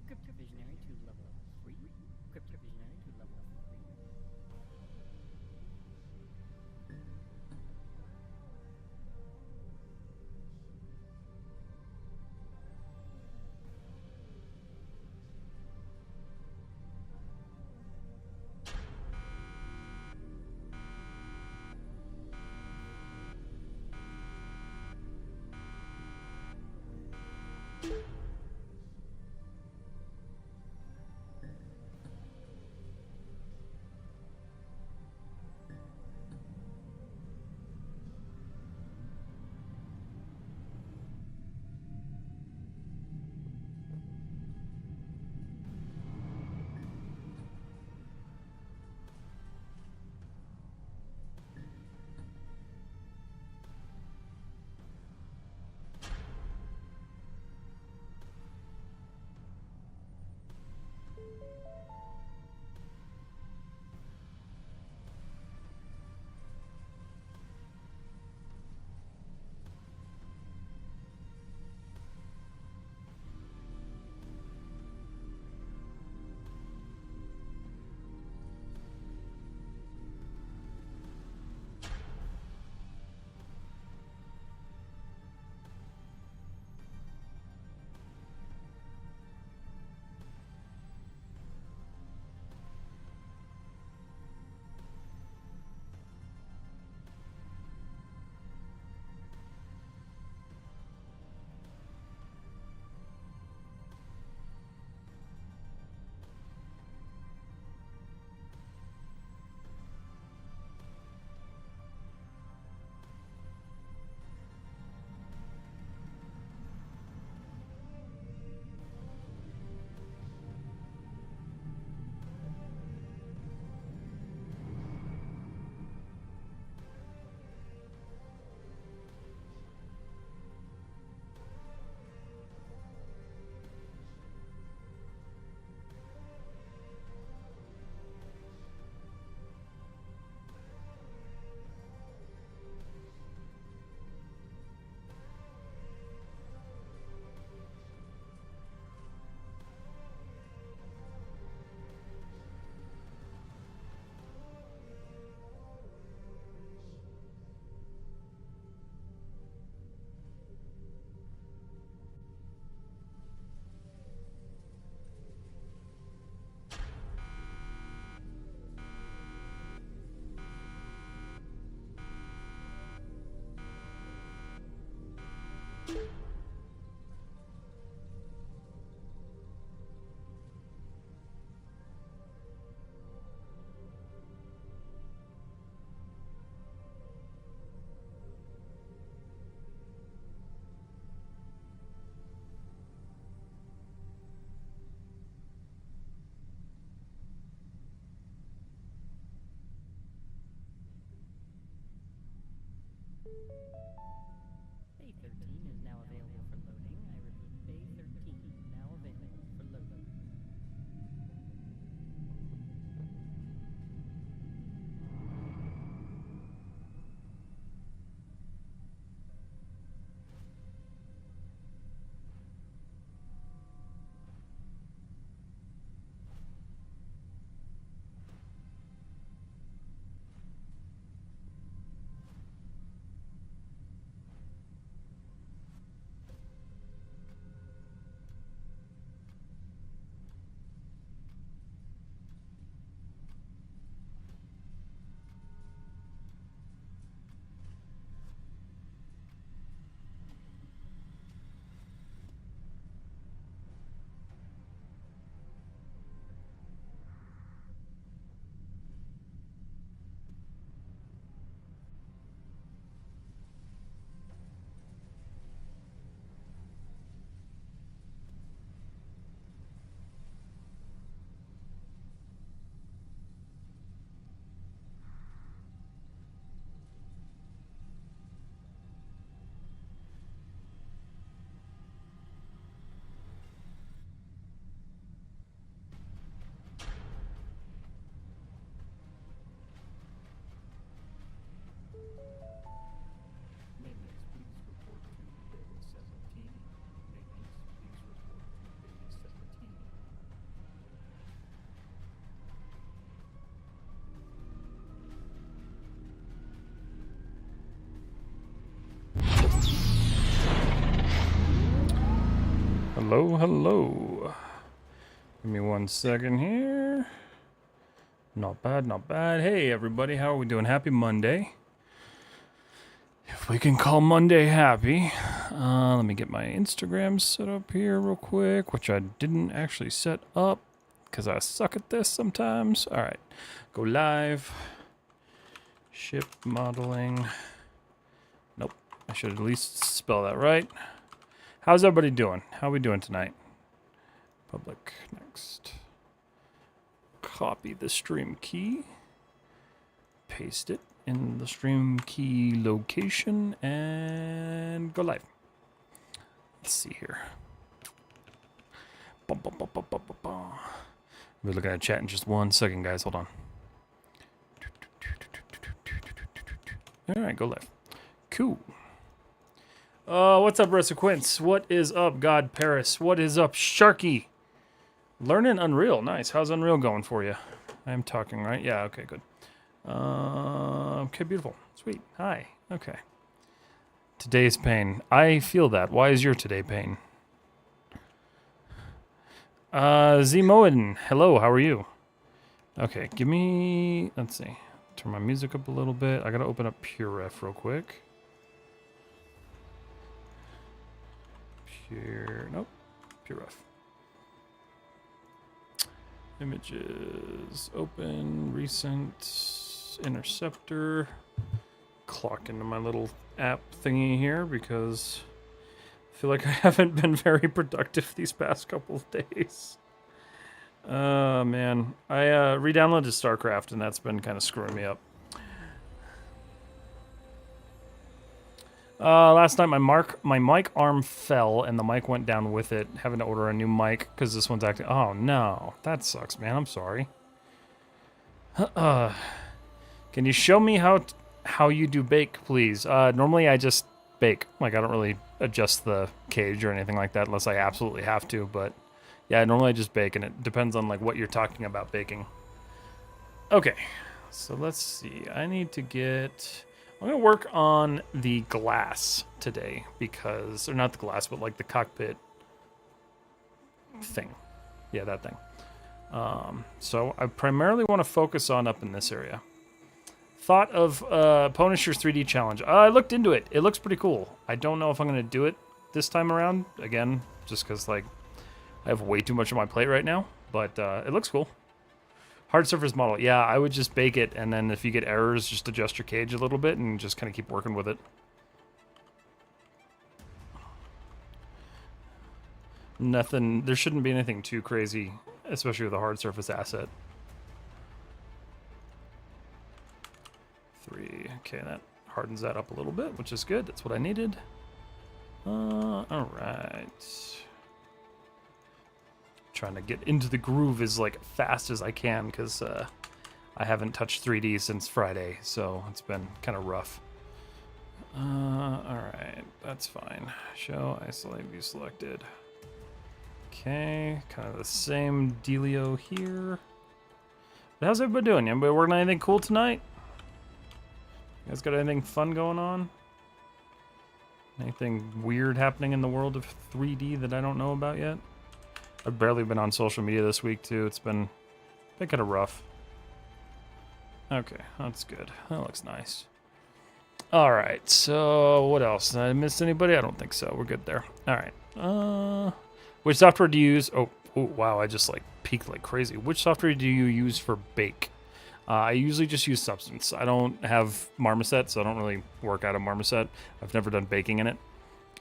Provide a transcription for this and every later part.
Cryptic Visionary to level 3. Cryptic Visionary to level 3. Bay 13 is now available for loading. I repeat, Bay 13 now available for loading. Hello, hello. Give me 1 second here. Not bad, not bad. Hey, everybody, how are we doing? Happy Monday. If we can call Monday happy. Let me get my Instagram set up here real quick, which I didn't actually set up because I suck at this sometimes. All right, go live. Ship modeling. Nope, I should at least spell that right. How's everybody doing? How are we doing tonight? Public, next. Copy the stream key. Paste it in the stream key location and go live. Let's see here. We're looking at chat in just 1 second, guys. Hold on. All right, go live. Cool. What's up, Russell Quince? What is up, God Paris? What is up, Sharky? Learning Unreal. Nice. How's Unreal going for you? I'm talking, right? Yeah, okay, good. Okay, beautiful. Sweet. Hi. Okay. Today's pain. I feel that. Why is your today pain? Z Moen. Hello, how are you? Okay, give me... Let's see. Turn my music up a little bit. I gotta open up PureRef real quick. Nope. PureRef. Images. Open. Recent. Interceptor. Clock into my little app thingy here because I feel like I haven't been very productive these past couple of days. Man. I re-downloaded StarCraft and that's been kind of screwing me up. Last night my mic arm fell and the mic went down with it. Having to order a new mic because this one's acting. Oh no, that sucks, man. I'm sorry. Can you show me how you do bake, please? Normally I just bake. Like I don't really adjust the cage or anything like that unless I absolutely have to. But yeah, normally I just bake, and it depends on like what you're talking about baking. Okay, so let's see. I need to get. I'm going to work on the glass today because, or not the glass, but like the cockpit thing. Yeah, that thing. So I primarily want to focus on up in this area. Thought of Punisher's 3D challenge. I looked into it. It looks pretty cool. I don't know if I'm going to do it this time around. Again, just because like I have way too much on my plate right now. But it looks cool. Hard surface model. Yeah, I would just bake it, and then if you get errors, just adjust your cage a little bit and just kind of keep working with it. Nothing, there shouldn't be anything too crazy, especially with a hard surface asset. 3, okay, that hardens that up a little bit, which is good. That's what I needed. All right. Trying to get into the groove as like fast as I can because I haven't touched 3D since Friday, so it's been kind of rough. All right, that's fine. Show, isolate, view selected. Okay, kind of the same dealio here. But how's everybody doing? Anybody working on anything cool tonight? You guys got anything fun going on? Anything weird happening in the world of 3D that I don't know about yet? I've barely been on social media this week, too. It's been kind of rough. Okay, that's good. That looks nice. All right, so what else? Did I miss anybody? I don't think so. We're good there. All right. Which software do you use? Oh, wow, I just like peaked like crazy. Which software do you use for bake? I usually just use Substance. I don't have Marmoset, so I don't really work out of Marmoset. I've never done baking in it.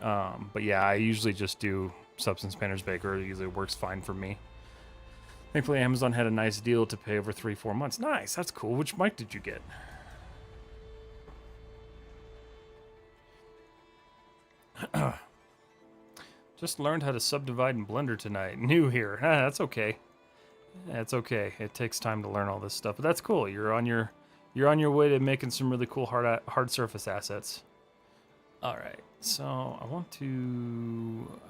But yeah, I usually just do Substance Painter's Baker. It usually works fine for me. Thankfully, Amazon had a nice deal to pay over 3-4 months. Nice, that's cool. Which mic did you get? Just learned how to subdivide in Blender tonight. New here. That's okay. That's okay. It takes time to learn all this stuff, but that's cool. You're on your way to making some really cool hard surface assets. All right. So I want to.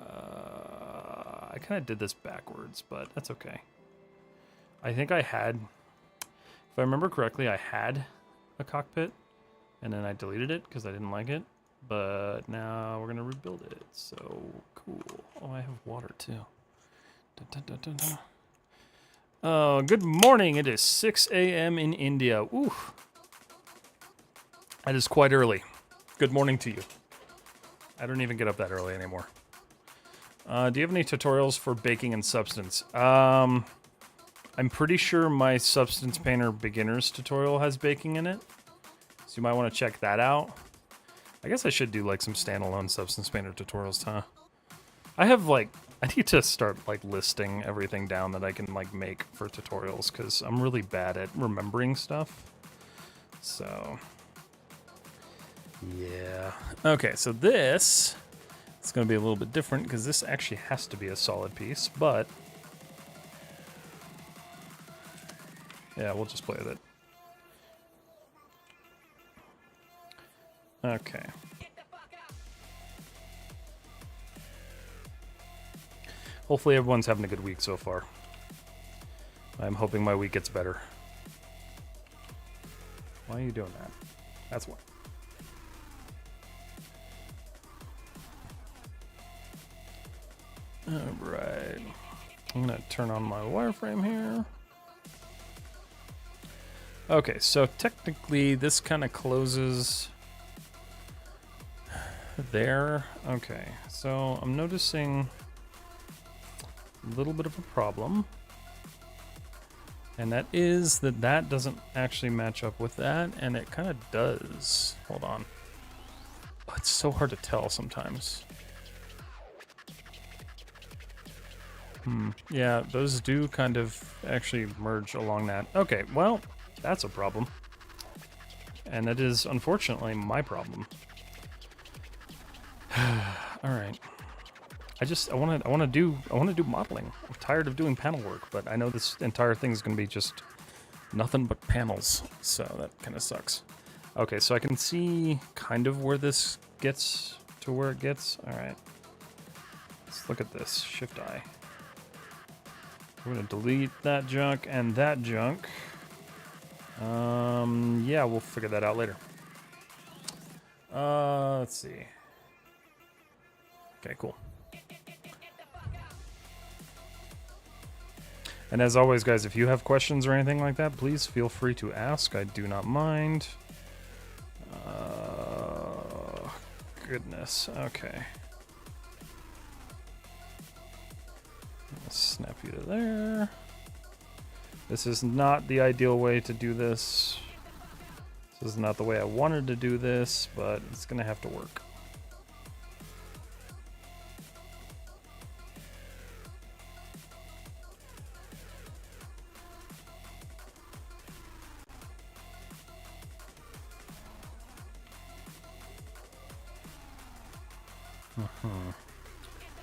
I kind of did this backwards, but that's okay. I think I had, if I remember correctly, I had a cockpit, and then I deleted it because I didn't like it. But now we're gonna rebuild it. So cool. Oh, I have water too. Dun, dun, dun, dun, dun. Good morning. It is 6 a.m. in India. Ooh. That is quite early. Good morning to you. I don't even get up that early anymore. Do you have any tutorials for baking and substance? I'm pretty sure my Substance Painter Beginners tutorial has baking in it. So you might want to check that out. I guess I should do like some standalone Substance Painter tutorials, huh? I need to start like listing everything down that I can like make for tutorials because I'm really bad at remembering stuff. So, yeah. Okay, so this is going to be a little bit different because this actually has to be a solid piece, but yeah, we'll just play with it. Okay. Hopefully everyone's having a good week so far. I'm hoping my week gets better. Why are you doing that? That's why. Alright. I'm going to turn on my wireframe here. Okay, so technically this kind of closes there. Okay, so I'm noticing a little bit of a problem. And that is that doesn't actually match up with that, and it kind of does. Hold on. Oh, it's so hard to tell sometimes. Yeah, those do kind of actually merge along that. Okay, well, that's a problem. And that is unfortunately my problem. All right. I want to do modeling. I'm tired of doing panel work, but I know this entire thing is going to be just nothing but panels, so that kind of sucks. Okay, so I can see kind of where this gets to where it gets. All right. Let's look at this. Shift I. We're going to delete that junk and that junk. Yeah, we'll figure that out later. Let's see. Okay, cool. And as always, guys, if you have questions or anything like that, please feel free to ask. I do not mind. Goodness. Okay. Snap you to there. This is not the ideal way to do this. This is not the way I wanted to do this, but it's going to have to work.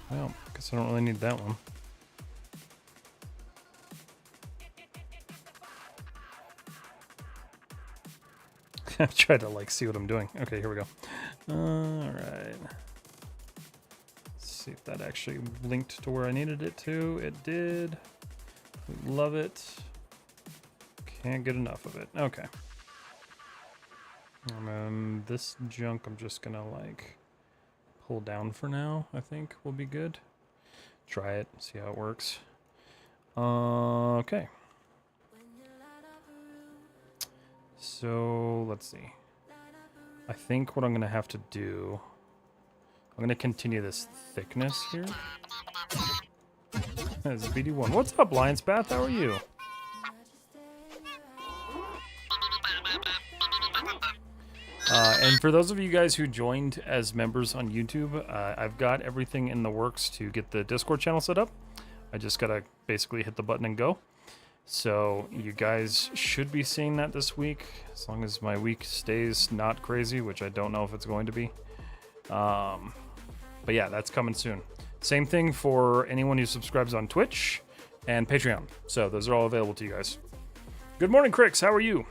Well, I guess I don't really need that one. Try to like see what I'm doing. Okay, here we go. All right. Let's see if that actually linked to where I needed it to. It did. We love it. Can't get enough of it. Okay. This junk I'm just gonna like pull down for now. I think will be good. Try it. See how it works. Okay. So let's see. I think what I'm gonna have to do, I'm gonna continue this thickness here. That's BD1. What's up, Lions Path? How are you? And for those of you guys who joined as members on YouTube, I've got everything in the works to get the Discord channel set up. I just gotta basically hit the button and go. So you guys should be seeing that this week, as long as my week stays not crazy, which I don't know if it's going to be. But yeah, that's coming soon. Same thing for anyone who subscribes on Twitch and Patreon. So those are all available to you guys. Good morning, Crix. How are you?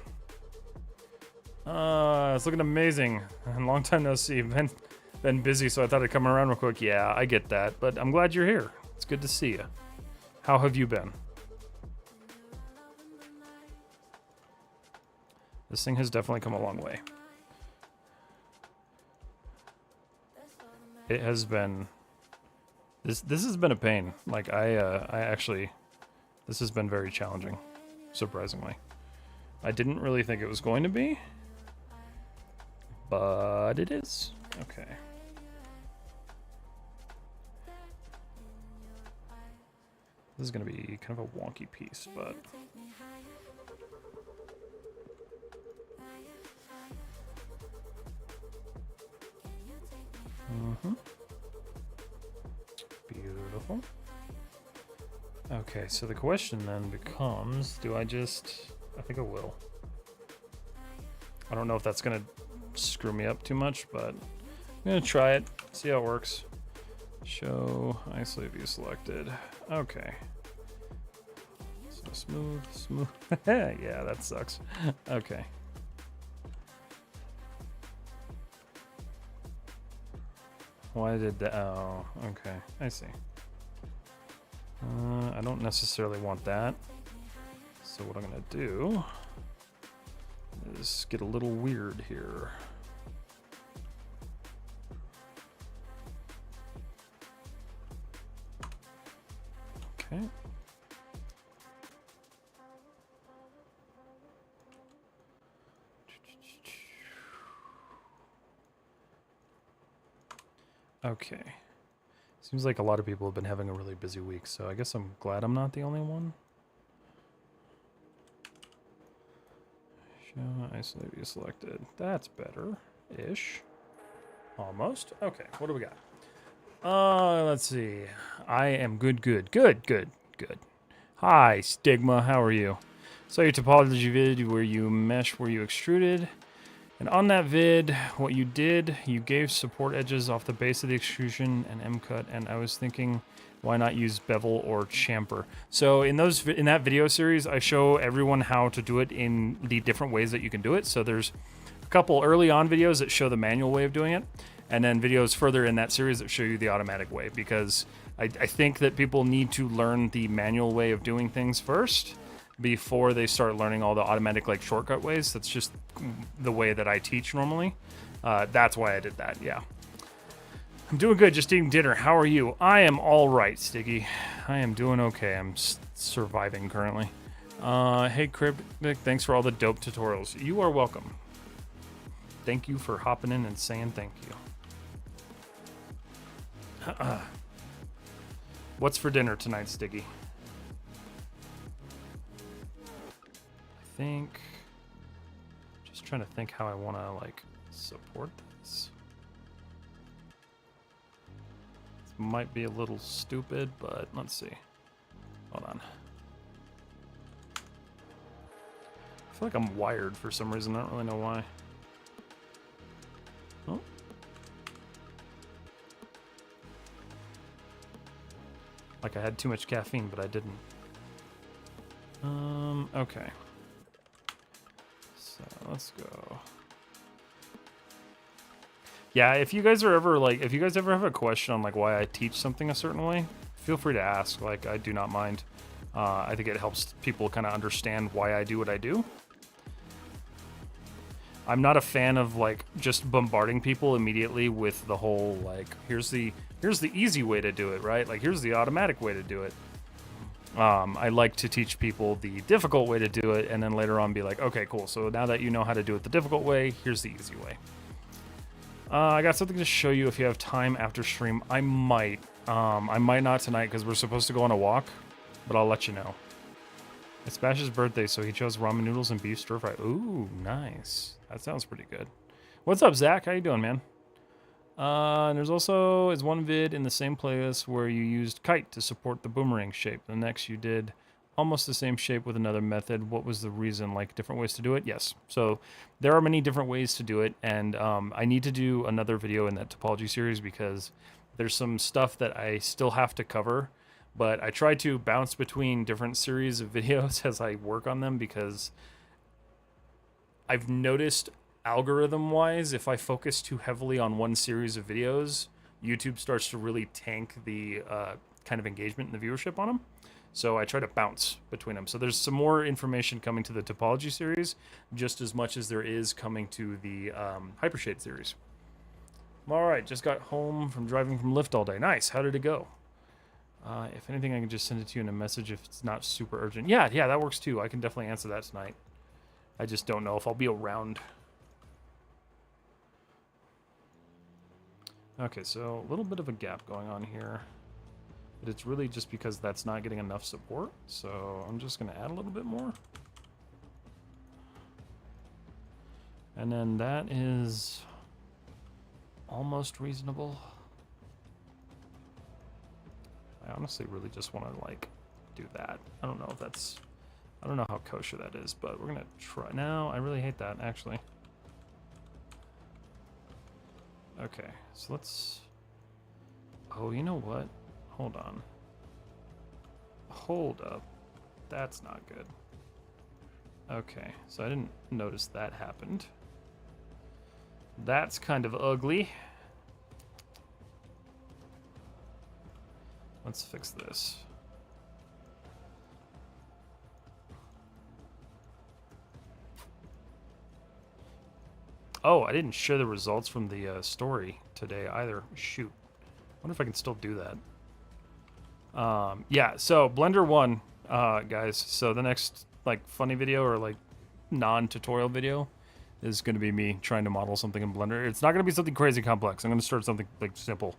It's looking amazing. Long time no see. Been busy, so I thought I'd come around real quick. Yeah, I get that, but I'm glad you're here. It's good to see you. How have you been? This thing has definitely come a long way. It has been This has been a pain. Like I actually, this has been very challenging, surprisingly. I didn't really think it was going to be, but it is. Okay. This is gonna be kind of a wonky piece, but beautiful. Okay, so the question then becomes, do I just... I think I will. I don't know if that's gonna screw me up too much, but I'm gonna try it, see how it works. Show isolate view selected. Okay. So smooth. Yeah, that sucks. Okay. Why did that? Oh, okay. I see. I don't necessarily want that. So what I'm gonna do is get a little weird here. Okay. Okay. Seems like a lot of people have been having a really busy week, so I guess I'm glad I'm not the only one. Show isolate view selected. That's better-ish. Almost. Okay, what do we got? Let's see. I am good. Hi, Stigma, how are you? Saw your topology vid where you mesh where you extruded. And on that vid, what you did, you gave support edges off the base of the extrusion and M-cut, and I was thinking, why not use bevel or chamfer? So in that video series, I show everyone how to do it in the different ways that you can do it. So there's a couple early on videos that show the manual way of doing it, and then videos further in that series that show you the automatic way, because I think that people need to learn the manual way of doing things first before they start learning all the automatic like shortcut ways. That's just the way that I teach normally. That's why I did that, yeah. I'm doing good, just eating dinner. How are you? I am all right, Stiggy. I am doing okay. I'm surviving currently. Hey, Cryptic, thanks for all the dope tutorials. You are welcome. Thank you for hopping in and saying thank you. What's for dinner tonight, Stiggy? Just trying to think how I want to like support this. This might be a little stupid, but let's see. Hold on. I feel like I'm wired for some reason. I don't really know why. Oh. Like I had too much caffeine, but I didn't. Okay. So let's go. Yeah, if you guys ever have a question on like why I teach something a certain way, feel free to ask. Like, I do not mind. I think it helps people kind of understand why I do what I do. I'm not a fan of like just bombarding people immediately with the whole like here's the easy way to do it, right? Like here's the automatic way to do it. I like to teach people the difficult way to do it, and then later on be like, okay, cool. So now that you know how to do it the difficult way, here's the easy way. I got something to show you if you have time after stream. I might not tonight because we're supposed to go on a walk, but I'll let you know. It's Bash's birthday, so he chose ramen noodles and beef stir fry. Ooh, nice. That sounds pretty good. What's up, Zach? How you doing, man? And there's also one vid in the same playlist where you used kite to support the boomerang shape. The next you did almost the same shape with another method. What was the reason? Like different ways to do it? Yes. So there are many different ways to do it, and I need to do another video in that topology series because there's some stuff that I still have to cover, but I try to bounce between different series of videos as I work on them because I've noticed algorithm-wise, if I focus too heavily on one series of videos, YouTube starts to really tank the kind of engagement and the viewership on them. So I try to bounce between them. So there's some more information coming to the topology series, just as much as there is coming to the Hypershade series. All right, just got home from driving from Lyft all day. Nice. How did it go? If anything, I can just send it to you in a message if it's not super urgent. Yeah, that works too. I can definitely answer that tonight. I just don't know if I'll be around. Okay, so a little bit of a gap going on here. But it's really just because that's not getting enough support. So I'm just going to add a little bit more. And then that is almost reasonable. I honestly really just want to, like, do that. I don't know if that's... I don't know how kosher that is, but we're going to try. No, I really hate that, actually. Okay, so let's... Oh, you know what? Hold on. Hold up. That's not good. Okay, so I didn't notice that happened. That's kind of ugly. Let's fix this. Oh, I didn't share the results from the story today either. Shoot. Wonder if I can still do that. Yeah, so Blender 1, guys. So the next, like, funny video or, like, non-tutorial video is going to be me trying to model something in Blender. It's not going to be something crazy complex. I'm going to start something, like, simple.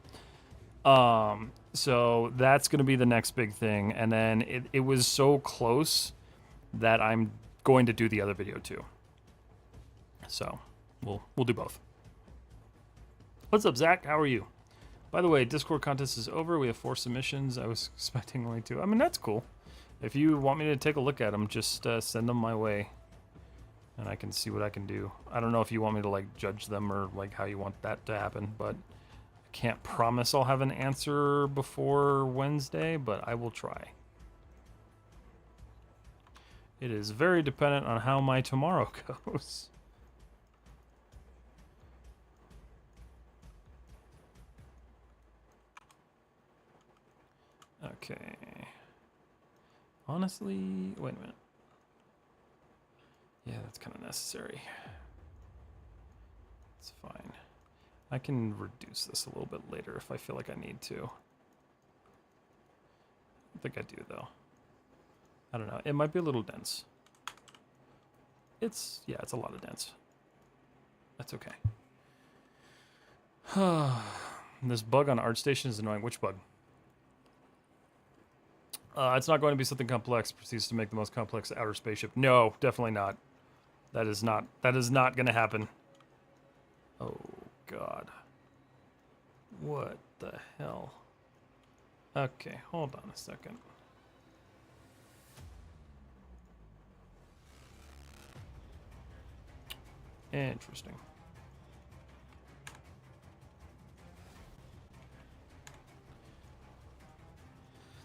So that's going to be the next big thing. And then it was so close that I'm going to do the other video too. So we'll do both. What's up, Zach? How are you? By the way, Discord contest is over. We have 4 submissions. I was expecting only 2. I mean, that's cool. If you want me to take a look at them, just send them my way. And I can see what I can do. I don't know if you want me to, like, judge them or, like, how you want that to happen, but I can't promise I'll have an answer before Wednesday, but I will try. It is very dependent on how my tomorrow goes. Okay. Honestly, wait a minute. Yeah, that's kind of necessary. It's fine. I can reduce this a little bit later if I feel like I need to. I think I do, though. I don't know. It might be a little dense. Yeah, it's a lot of dense. That's okay. This bug on ArtStation is annoying. Which bug? It's not going to be something complex. Proceeds to make the most complex outer spaceship. No, definitely not. That is not going to happen. Oh, God. What the hell? Okay, hold on a second. Interesting.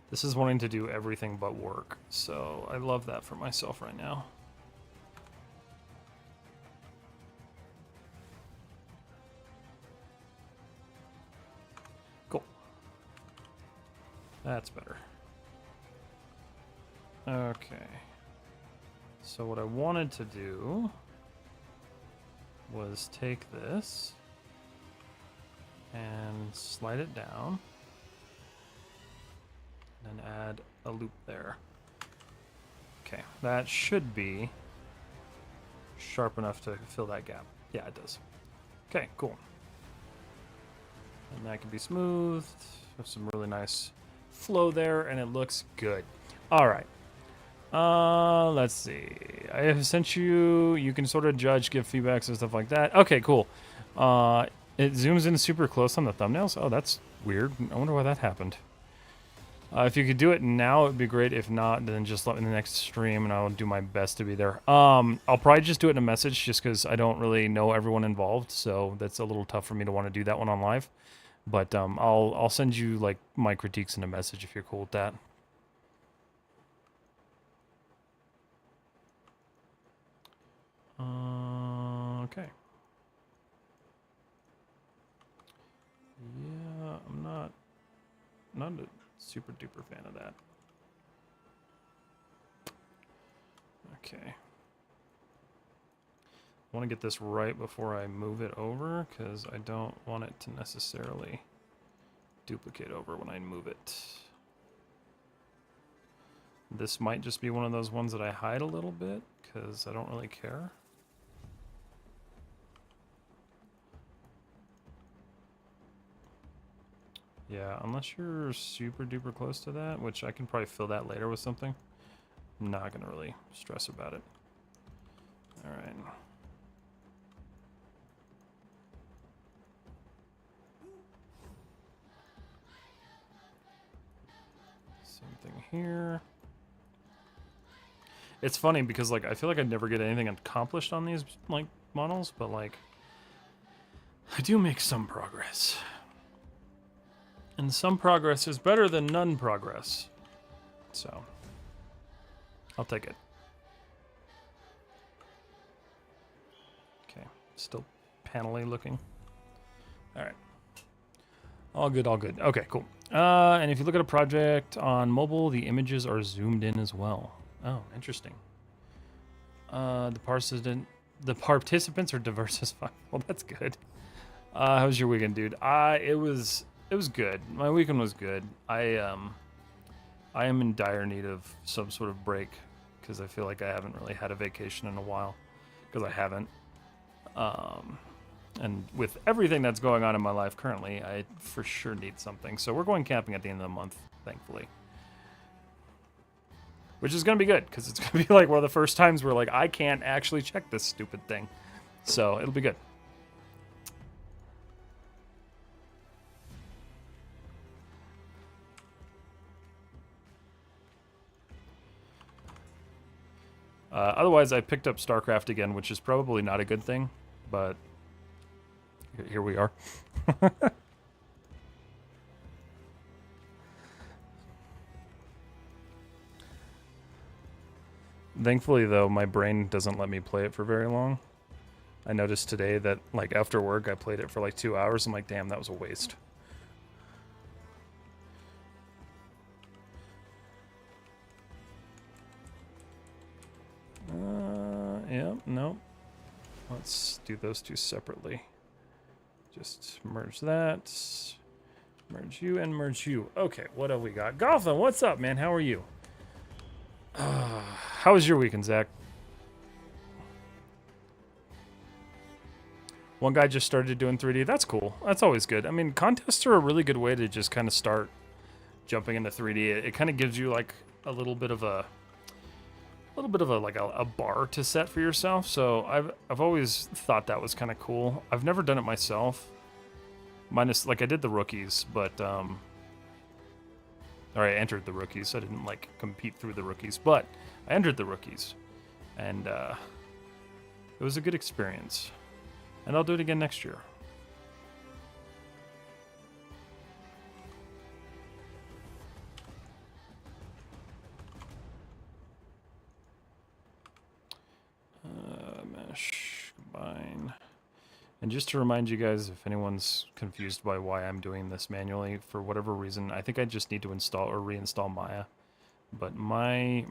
This is wanting to do everything but work, so I love that for myself right now. Cool. That's better. Okay. So what I wanted to do was take this and slide it down. And add a loop there. Okay, that should be sharp enough to fill that gap. Yeah, it does. Okay, cool. And that can be smoothed. Have some really nice flow there, and it looks good. All right. Let's see. I have sent you. You can sort of judge, give feedbacks and stuff like that. Okay, cool. It zooms in super close on the thumbnails. Oh, that's weird. I wonder why that happened. If you could do it now, it would be great. If not, then just let me in the next stream, and I'll do my best to be there. I'll probably just do it in a message, just because I don't really know everyone involved, so that's a little tough for me to want to do that one on live. But I'll send you, like, my critiques in a message if you're cool with that. Okay. Yeah, I'm not a super duper fan of that. Okay. I want to get this right before I move it over, because I don't want it to necessarily duplicate over when I move it. This might just be one of those ones that I hide a little bit, because I don't really care. Yeah, unless you're super duper close to that, which I can probably fill that later with something. I'm not gonna really stress about it. Alright. Same thing here. It's funny because, like, I feel like I never get anything accomplished on these, like, models, but, like, I do make some progress. And some progress is better than none progress. So, I'll take it. Okay, still panel-y looking. Alright. All good, all good. Okay, cool. And if you look at a project on mobile, the images are zoomed in as well. Oh, interesting. The participants are diverse as fuck. Well, that's good. How was your weekend, dude? It was good. My weekend was good. I am in dire need of some sort of break because I feel like I haven't really had a vacation in a while because I haven't. And with everything that's going on in my life currently, I for sure need something. So we're going camping at the end of the month, thankfully. Which is going to be good, because it's going to be like one of the first times where, like, I can't actually check this stupid thing. So it'll be good. Otherwise, I picked up StarCraft again, which is probably not a good thing, but here we are. Thankfully, though, my brain doesn't let me play it for very long. I noticed today that, like, after work, I played it for like 2 hours. I'm like, damn, that was a waste. Yeah, no. Let's do those two separately. Just merge that. Merge you and merge you. Okay, what have we got? Gotham, what's up, man? How are you? How was your weekend, Zach? One guy just started doing 3D. That's cool. That's always good. I mean, contests are a really good way to just kind of start jumping into 3D. It kind of gives you like a little bit of a bar to set for yourself. So I've always thought that was kind of cool. I've never done it myself. Minus, like, I did the rookies, but or I entered the rookies. I didn't like compete through the rookies, but I entered the rookies, and it was a good experience. And I'll do it again next year. Mesh, combine. And just to remind you guys, if anyone's confused by why I'm doing this manually, for whatever reason, I think I just need to install or reinstall Maya. But my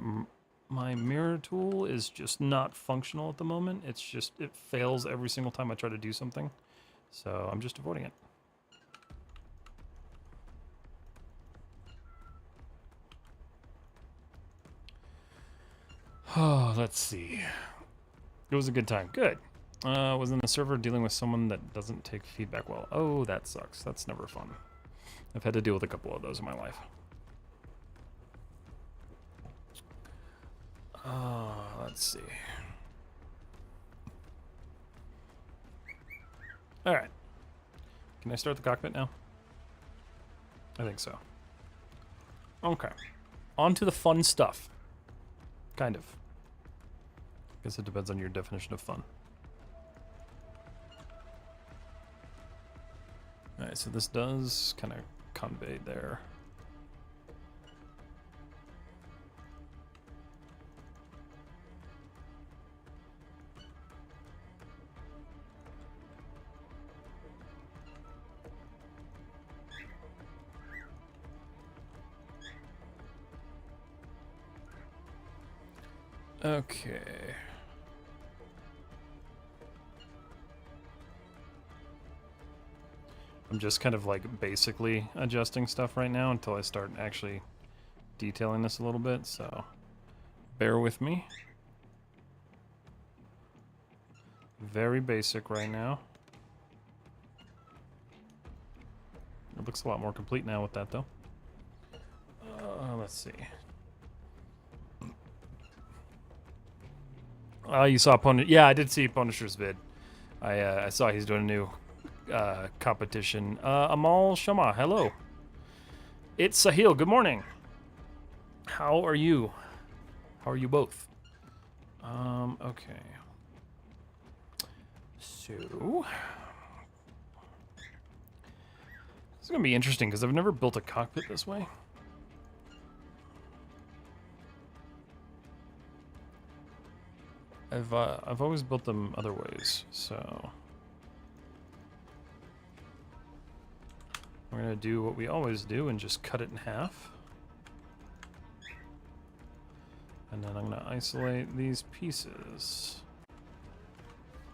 mirror tool is just not functional at the moment. It's just, it fails every single time I try to do something. So I'm just avoiding it. Oh, let's see. It was a good time. Good. Was in the server dealing with someone that doesn't take feedback well. Oh, that sucks. That's never fun. I've had to deal with a couple of those in my life. Let's see. Alright. Can I start the cockpit now? I think so. Okay. On to the fun stuff. Kind of. Guess it depends on your definition of fun. Alright, so this does kind of convey there. Okay. I'm just kind of like basically adjusting stuff right now until I start actually detailing this a little bit, so bear with me. Very basic right now. It looks a lot more complete now with that, though. Let's see. You saw Punisher. Yeah, I did see Punisher's vid. I saw he's doing a new competition. Amal Shama, hello. It's Sahil. Good morning. How are you? How are you both? Okay. So this is gonna be interesting because I've never built a cockpit this way. I've always built them other ways, so we're gonna do what we always do and just cut it in half. And then I'm gonna isolate these pieces.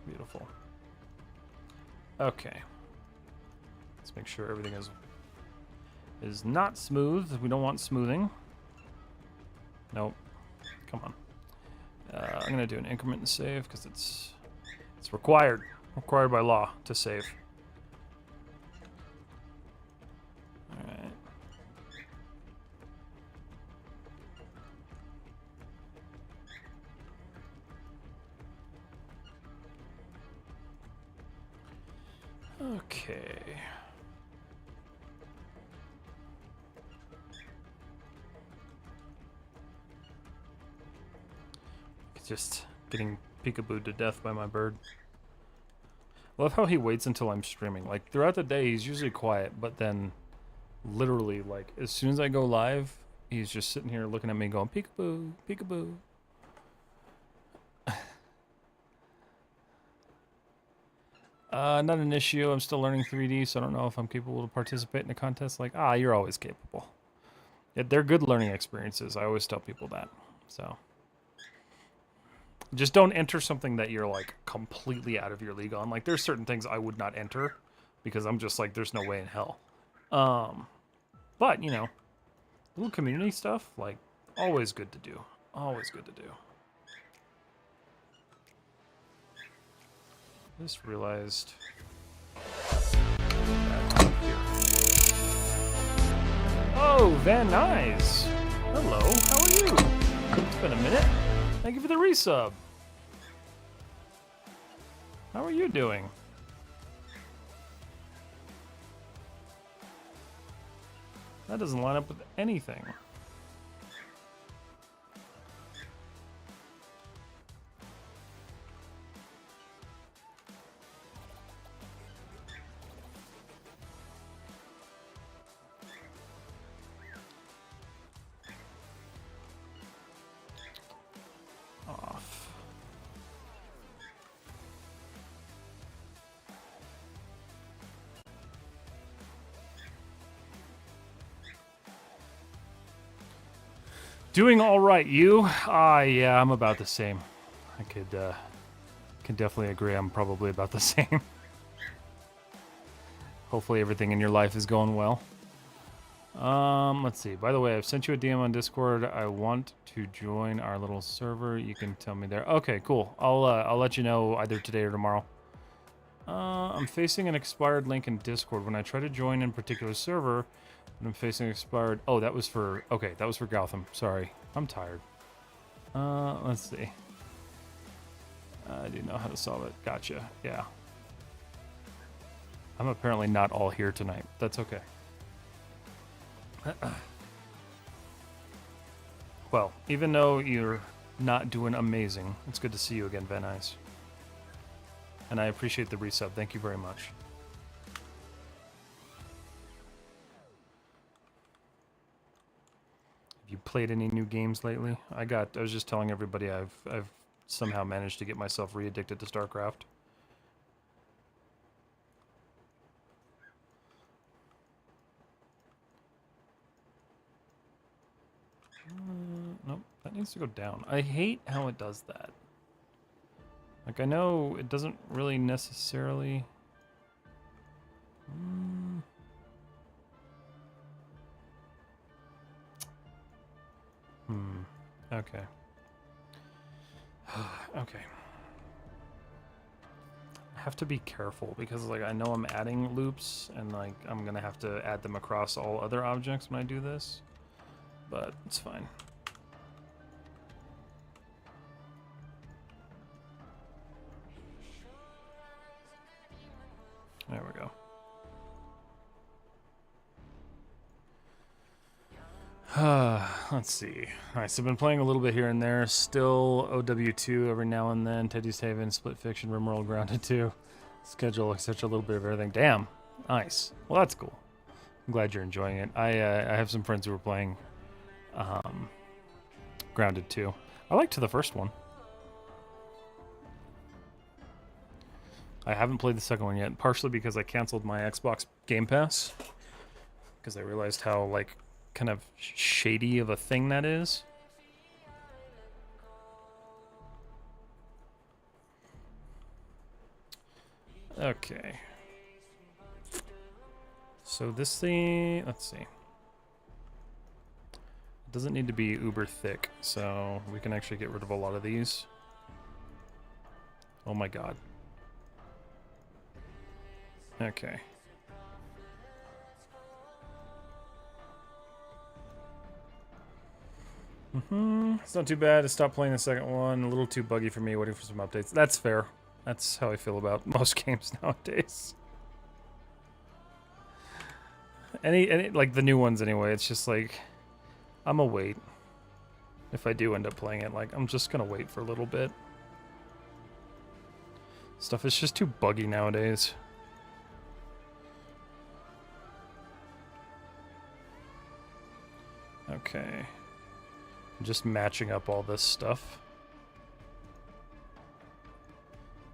Beautiful. Okay. Let's make sure everything is not smooth. We don't want smoothing. Nope. Come on. I'm gonna do an increment and save because it's required by law to save. All right. Okay. Just getting peekabooed to death by my bird. I love how he waits until I'm streaming. Like, throughout the day, he's usually quiet, but then literally, like, as soon as I go live, he's just sitting here looking at me going, peekaboo, peekaboo. Not an issue. I'm still learning 3D, so I don't know if I'm capable to participate in a contest. Like, you're always capable. Yeah, they're good learning experiences. I always tell people that. So just don't enter something that you're like completely out of your league on. Like, there's certain things I would not enter because I'm just like, there's no way in hell. But you know, little community stuff, like, always good to do. Always good to do. Just realized. Oh, Van Nuys. Hello, how are you? It's been a minute. Thank you for the resub. How are you doing? That doesn't line up with anything. Off. Doing all right, you? Yeah, I'm about the same. I can definitely agree. I'm probably about the same. Hopefully everything in your life is going well. Let's see. By the way, I've sent you a DM on Discord. I want to join our little server. You can tell me there. Okay, cool. I'll let you know either today or tomorrow. I'm facing an expired link in Discord. When I try to join in particular server, when I'm facing expired. Oh, that was for. Okay, that was for Gotham. Sorry, I'm tired. Let's see. I do know how to solve it. Gotcha. Yeah. I'm apparently not all here tonight. That's okay. Well, even though you're not doing amazing, it's good to see you again, Van Nuys. And I appreciate the resub. Thank you very much. Have you played any new games lately? I was just telling everybody I've somehow managed to get myself re-addicted to StarCraft. Nope, that needs to go down. I hate how it does that. Like, I know it doesn't really necessarily... Okay. Okay. I have to be careful because like I know I'm adding loops and like I'm gonna have to add them across all other objects when I do this, but it's fine. There we go. Let's see. Alright, so I've been playing a little bit here and there. Still OW2 every now and then. Teddy's Haven, Split Fiction, Rimworld, Grounded 2. Schedule, etc. A little bit of everything. Damn. Nice. Well, that's cool. I'm glad you're enjoying it. I have some friends who were playing Grounded 2. I liked the first one. I haven't played the second one yet, partially because I canceled my Xbox Game Pass. Because I realized how, like, kind of shady of a thing that is. Okay. So this thing, let's see. It doesn't need to be uber thick, so we can actually get rid of a lot of these. Oh my god. Okay. It's not too bad. I stopped playing the second one. A little too buggy for me, waiting for some updates. That's fair. That's how I feel about most games nowadays. Any like the new ones anyway, it's just like I'm gonna wait. If I do end up playing it, like I'm just gonna wait for a little bit. Stuff is just too buggy nowadays. Okay. I'm just matching up all this stuff.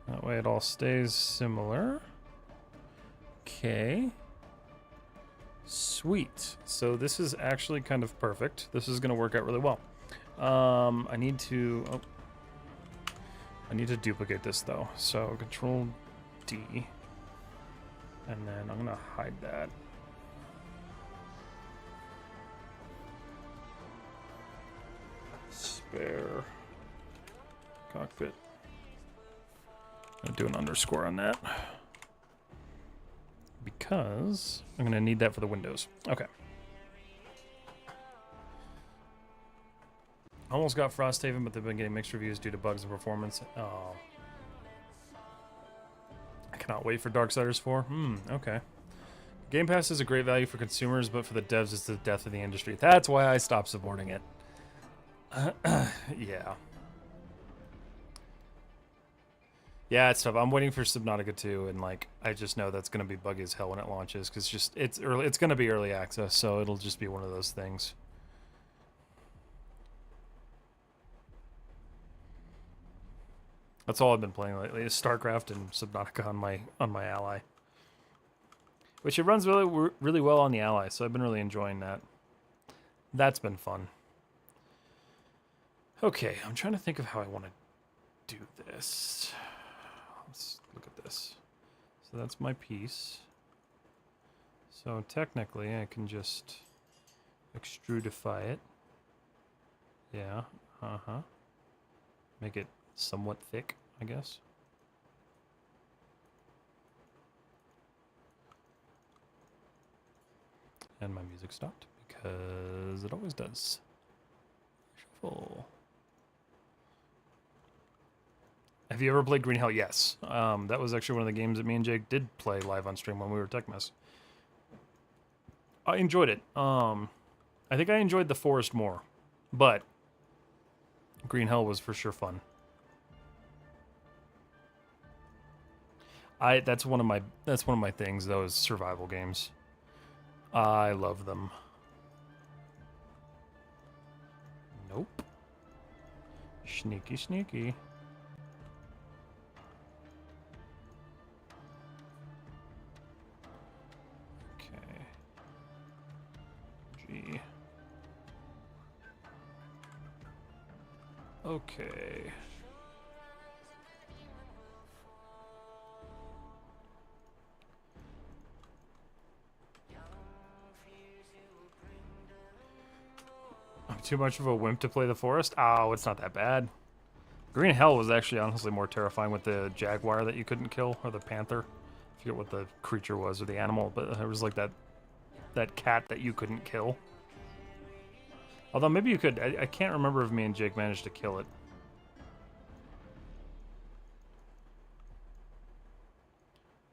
That way it all stays similar. Okay. Sweet. So this is actually kind of perfect. This is going to work out really well. I need to duplicate this though. So Control D. And then I'm going to hide that. Spare cockpit. I'm gonna do an underscore on that because I'm gonna need that for the windows. Okay. Almost got Frosthaven, but they've been getting mixed reviews due to bugs and performance. Oh. I cannot wait for Darksiders 4. Okay. Game Pass is a great value for consumers, but for the devs, it's the death of the industry. That's why I stopped supporting it. Yeah. Yeah, it's tough. I'm waiting for Subnautica 2, and like I just know that's gonna be buggy as hell when it launches, because it's early. It's gonna be early access, so it'll just be one of those things. That's all I've been playing lately is StarCraft and Subnautica on my Ally, which it runs really well on the Ally, so I've been really enjoying that. That's been fun. Okay, I'm trying to think of how I want to do this. Let's look at this. So that's my piece. So technically I can just extrudify it. Yeah, Make it somewhat thick, I guess. And my music stopped because it always does. Shuffle. Have you ever played Green Hell? Yes. That was actually one of the games that me and Jake did play live on stream when we were Techmess. I enjoyed it. I think I enjoyed the forest more, but Green Hell was for sure fun. That's one of my things, those survival games. I love them. Nope. Sneaky, sneaky. Okay. too much of a wimp to play the forest? Oh, it's not that bad. Green Hell was actually honestly more terrifying with the jaguar that you couldn't kill, or the panther. I forget what the creature was, or the animal, but it was like that cat that you couldn't kill. Although maybe you could. I can't remember if me and Jake managed to kill it.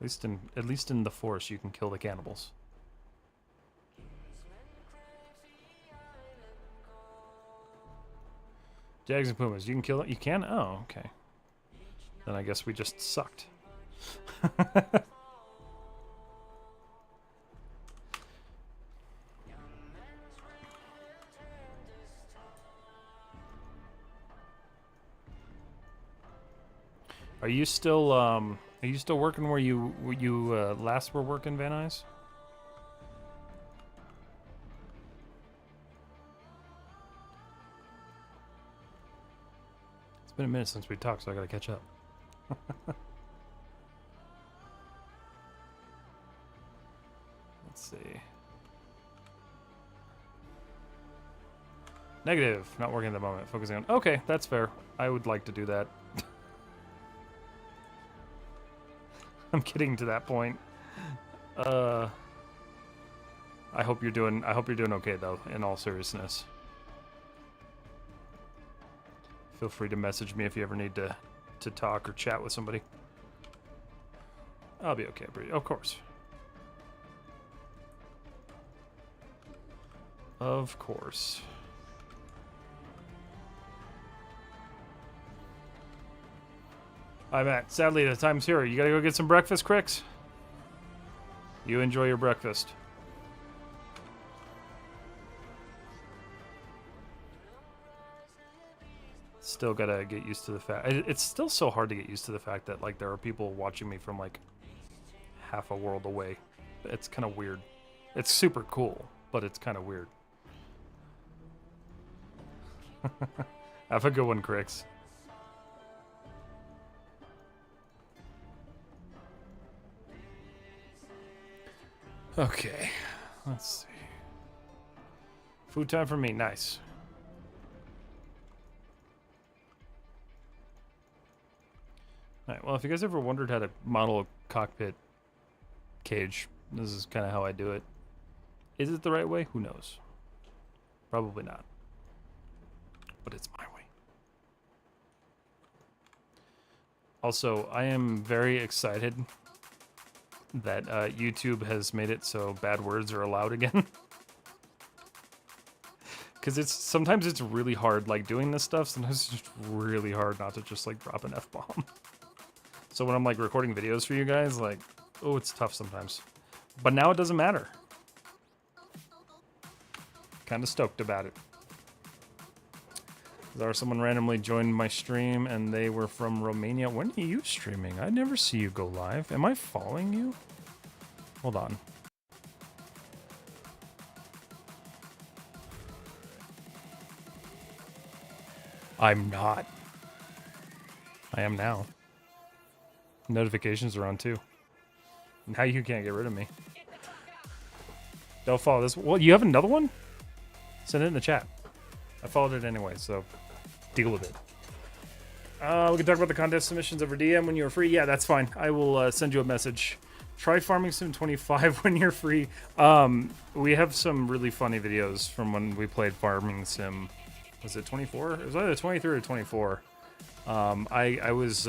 At least in the forest, you can kill the cannibals. Jags and pumas, you can kill it. You can? Oh, okay. Then I guess we just sucked. Are you still working where you last were working, Van Nuys? It's been a minute since we talked, so I gotta catch up. Let's see. Negative. Not working at the moment. Focusing on... Okay, that's fair. I would like to do that. I'm getting to that point. I hope you're doing okay though, in all seriousness. Feel free to message me if you ever need to talk or chat with somebody. I'll be okay, Bree. Of course. Of course. Alright, Matt. Sadly, the time's here. You gotta go get some breakfast, Crix? You enjoy your breakfast. Still gotta get used to the fact... It's still so hard to get used to the fact that, like, there are people watching me from, like, half a world away. It's kind of weird. It's super cool, but it's kind of weird. Have a good one, Crix. Okay, let's see. Food time for me, nice. Alright, well, if you guys ever wondered how to model a cockpit cage, this is kind of how I do it. Is it the right way? Who knows? Probably not. But it's my way. Also, I am very excited that YouTube has made it so bad words are allowed again. Because sometimes it's really hard, like, doing this stuff. Sometimes it's just really hard not to just, like, drop an F-bomb. So when I'm, like, recording videos for you guys, like, oh, it's tough sometimes. But now it doesn't matter. Kind of stoked about it. Someone randomly joined my stream and they were from Romania. When are you streaming? I never see you go live. Am I following you? Hold on. I'm not. I am now. Notifications are on too. Now you can't get rid of me. Don't follow this. Well, you have another one? Send it in the chat. I followed it anyway, so deal with it. We can talk about the contest submissions over DM when you're free. Yeah, that's fine. I will send you a message. Try Farming Sim 25 when you're free. We have some really funny videos from when we played Farming Sim. Was it 24? It was either 23 or 24. I was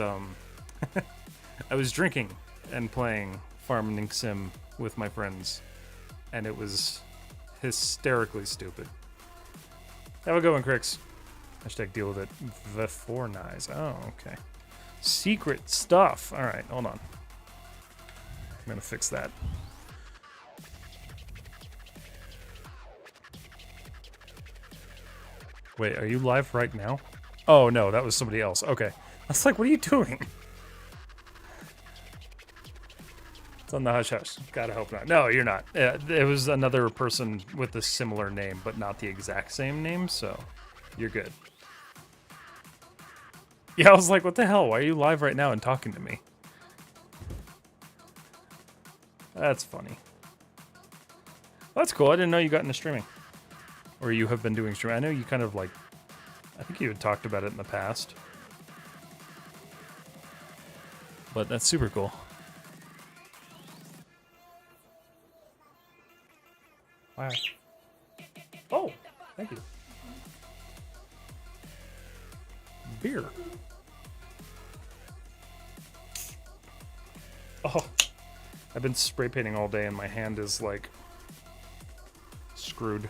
I was drinking and playing Farming Sim with my friends, and it was hysterically stupid. Have a good one, Crix. Hashtag deal with it. The four nice. Oh, okay. Secret stuff. All right, hold on. I'm gonna fix that. Wait, are you live right now? Oh no, that was somebody else. Okay. I was like, what are you doing? It's on the hush hush. Gotta hope not. No, you're not. It was another person with a similar name, but not the exact same name, so you're good. Yeah, I was like, what the hell? Why are you live right now and talking to me? That's funny. That's cool. I didn't know you got into streaming. or you have been doing stream. I know you kind of like, I think you had talked about it in the past, but that's super cool. Wow. Oh, thank you. Beer. Oh, I've been spray painting all day and my hand is like screwed.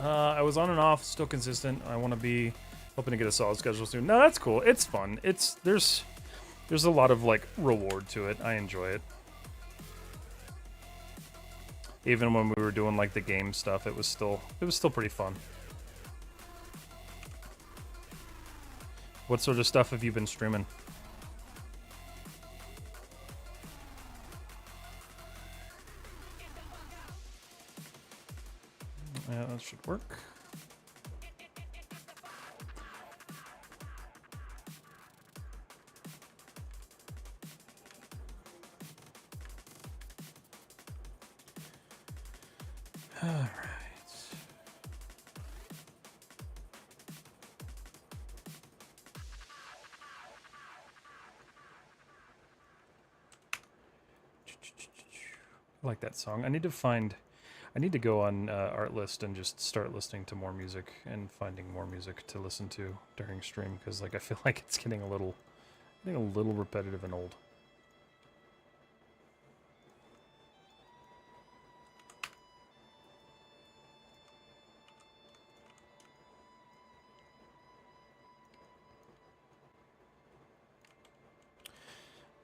I was on and off, still consistent. I want to be hoping to get a solid schedule soon. No, that's cool. It's fun. There's a lot of like reward to it. I enjoy it. Even when we were doing like the game stuff, it was still pretty fun. What sort of stuff have you been streaming? Yeah, that should work. All right. I like that song. I need to go on Artlist and just start listening to more music and finding more music to listen to during stream, because like I feel like it's getting a little repetitive and old.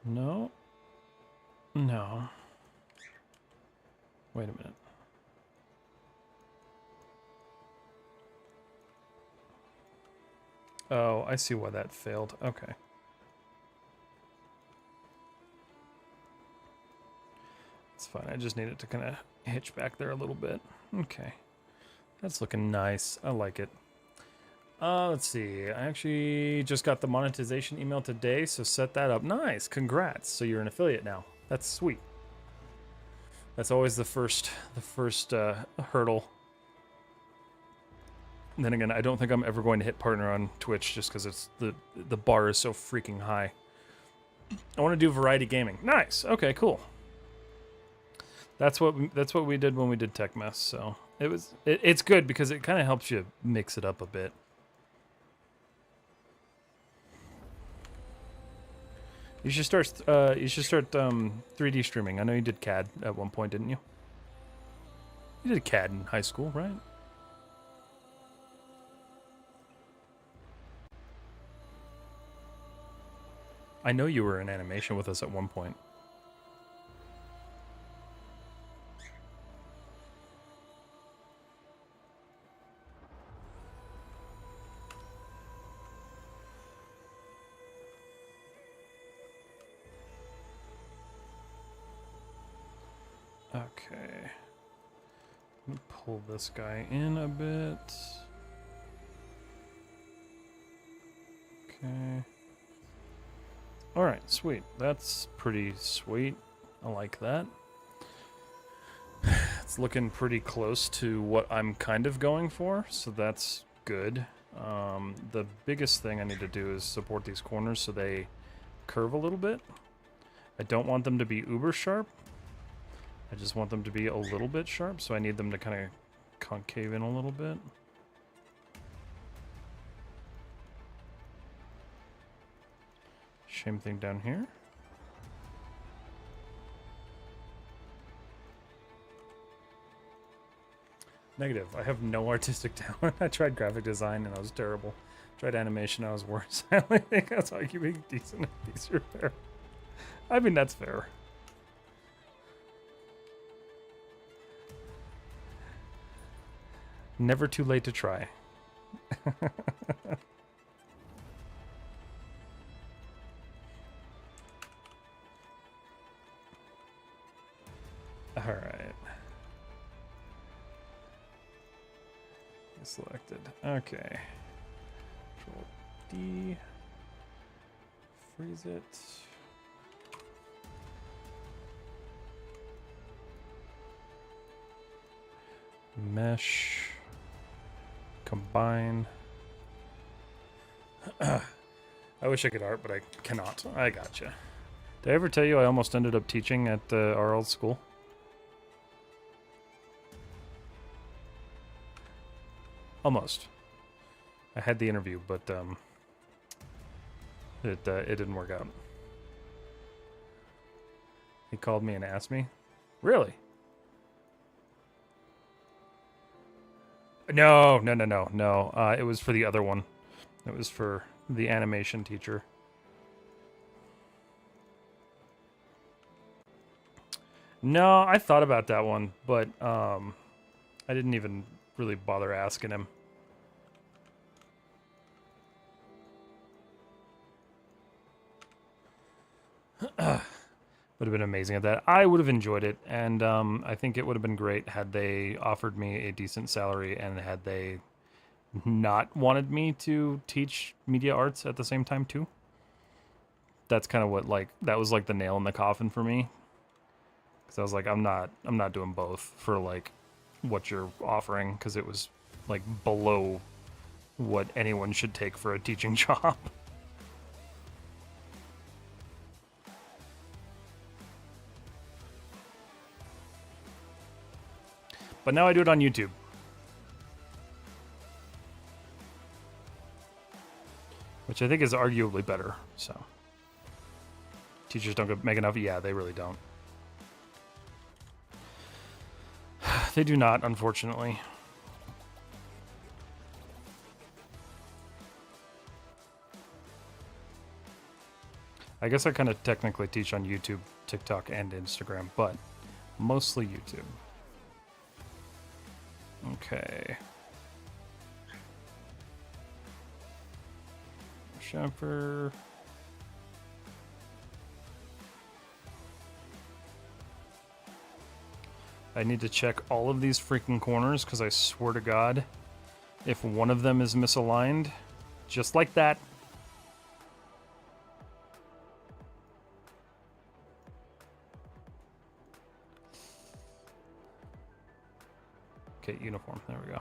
No. No. Wait a minute. Oh, I see why that failed. Okay. It's fine. I just need it to kind of hitch back there a little bit. Okay. That's looking nice. I like it. Let's see. I actually just got the monetization email today, so set that up. Nice. Congrats. So you're an affiliate now. That's sweet. That's always the first hurdle. And then again, I don't think I'm ever going to hit partner on Twitch just because it's the bar is so freaking high. I want to do variety gaming. Nice. Okay, cool. That's what we did when we did Tech Mess. So it's good because it kind of helps you mix it up a bit. You should start 3D streaming. I know you did CAD at one point, didn't you? You did CAD in high school, right? I know you were in animation with us at one point. Okay. Let me pull this guy in a bit. Okay. Alright, sweet. That's pretty sweet. I like that. It's looking pretty close to what I'm kind of going for, so that's good. The biggest thing I need to do is support these corners so they curve a little bit. I don't want them to be uber sharp. I just want them to be a little bit sharp, so I need them to kind of concave in a little bit. Same thing down here. Negative. I have no artistic talent. I tried graphic design and I was terrible. Tried animation, I was worse. I only think that's why you being decent at these are fair. I mean, that's fair. Never too late to try. Alright. Selected. Okay. Control D. Freeze it. Mesh. Combine. I wish I could art, but I cannot. I gotcha. Did I ever tell you I almost ended up teaching at our old school? Almost. I had the interview, but it didn't work out. He called me and asked me. Really? No. It was for the other one. It was for the animation teacher. No, I thought about that one, but I didn't even really bother asking him. Would have been amazing at that. I would have enjoyed it, and I think it would have been great had they offered me a decent salary and had they not wanted me to teach media arts at the same time too. That's kind of what that was like the nail in the coffin for me. Because I was like, I'm not doing both for like what you're offering, because it was like below what anyone should take for a teaching job. But now I do it on YouTube. Which I think is arguably better, so. Teachers don't make enough? Yeah, they really don't. They do not, unfortunately. I guess I kind of technically teach on YouTube, TikTok, and Instagram, but mostly YouTube. Okay. Shopper. I need to check all of these freaking corners, because I swear to God, if one of them is misaligned, just like that. Okay, uniform. There we go.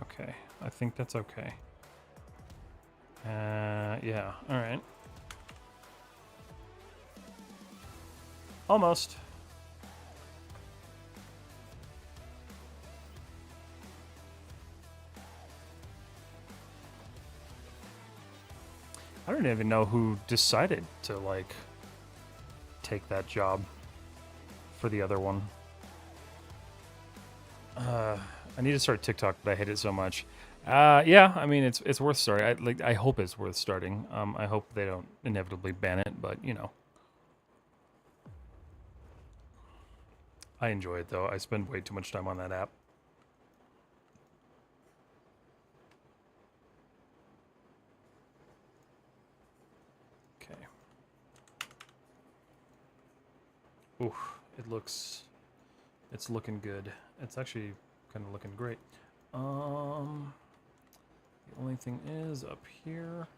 Okay, I think that's okay. Yeah, alright. Almost. I don't even know who decided to, like, take that job for the other one. I need to start TikTok, but I hate it so much. Yeah, I mean, it's worth starting. I hope it's worth starting. I hope they don't inevitably ban it, but, you know. I enjoy it, though. I spend way too much time on that app. Okay. Ooh, it's looking good. It's actually kind of looking great. The only thing is up here.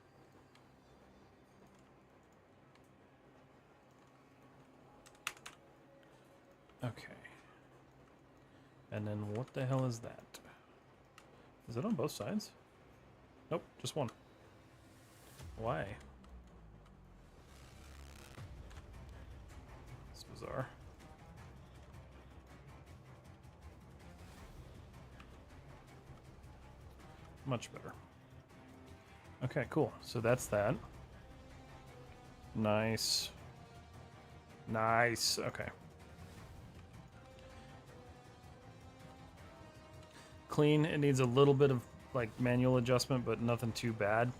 Okay. And then what the hell is that? Is it on both sides? Nope, just one. Why? It's bizarre. Much better. Okay, cool. So that's that. Nice. Nice. Okay. Clean. It needs a little bit of like manual adjustment, but nothing too bad.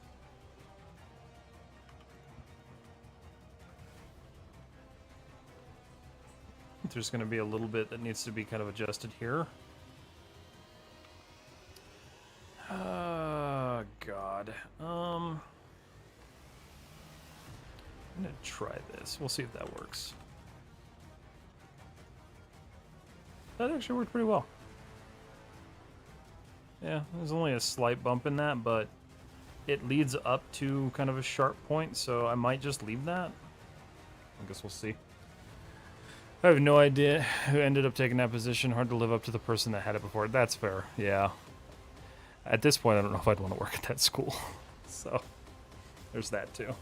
There's going to be a little bit that needs to be kind of adjusted here. Oh, God. I'm going to try this. We'll see if that works. That actually worked pretty well. Yeah, there's only a slight bump in that, but it leads up to kind of a sharp point, so I might just leave that. I guess we'll see. I have no idea who ended up taking that position. Hard to live up to the person that had it before. That's fair. Yeah. At this point, I don't know if I'd want to work at that school. So, there's that too.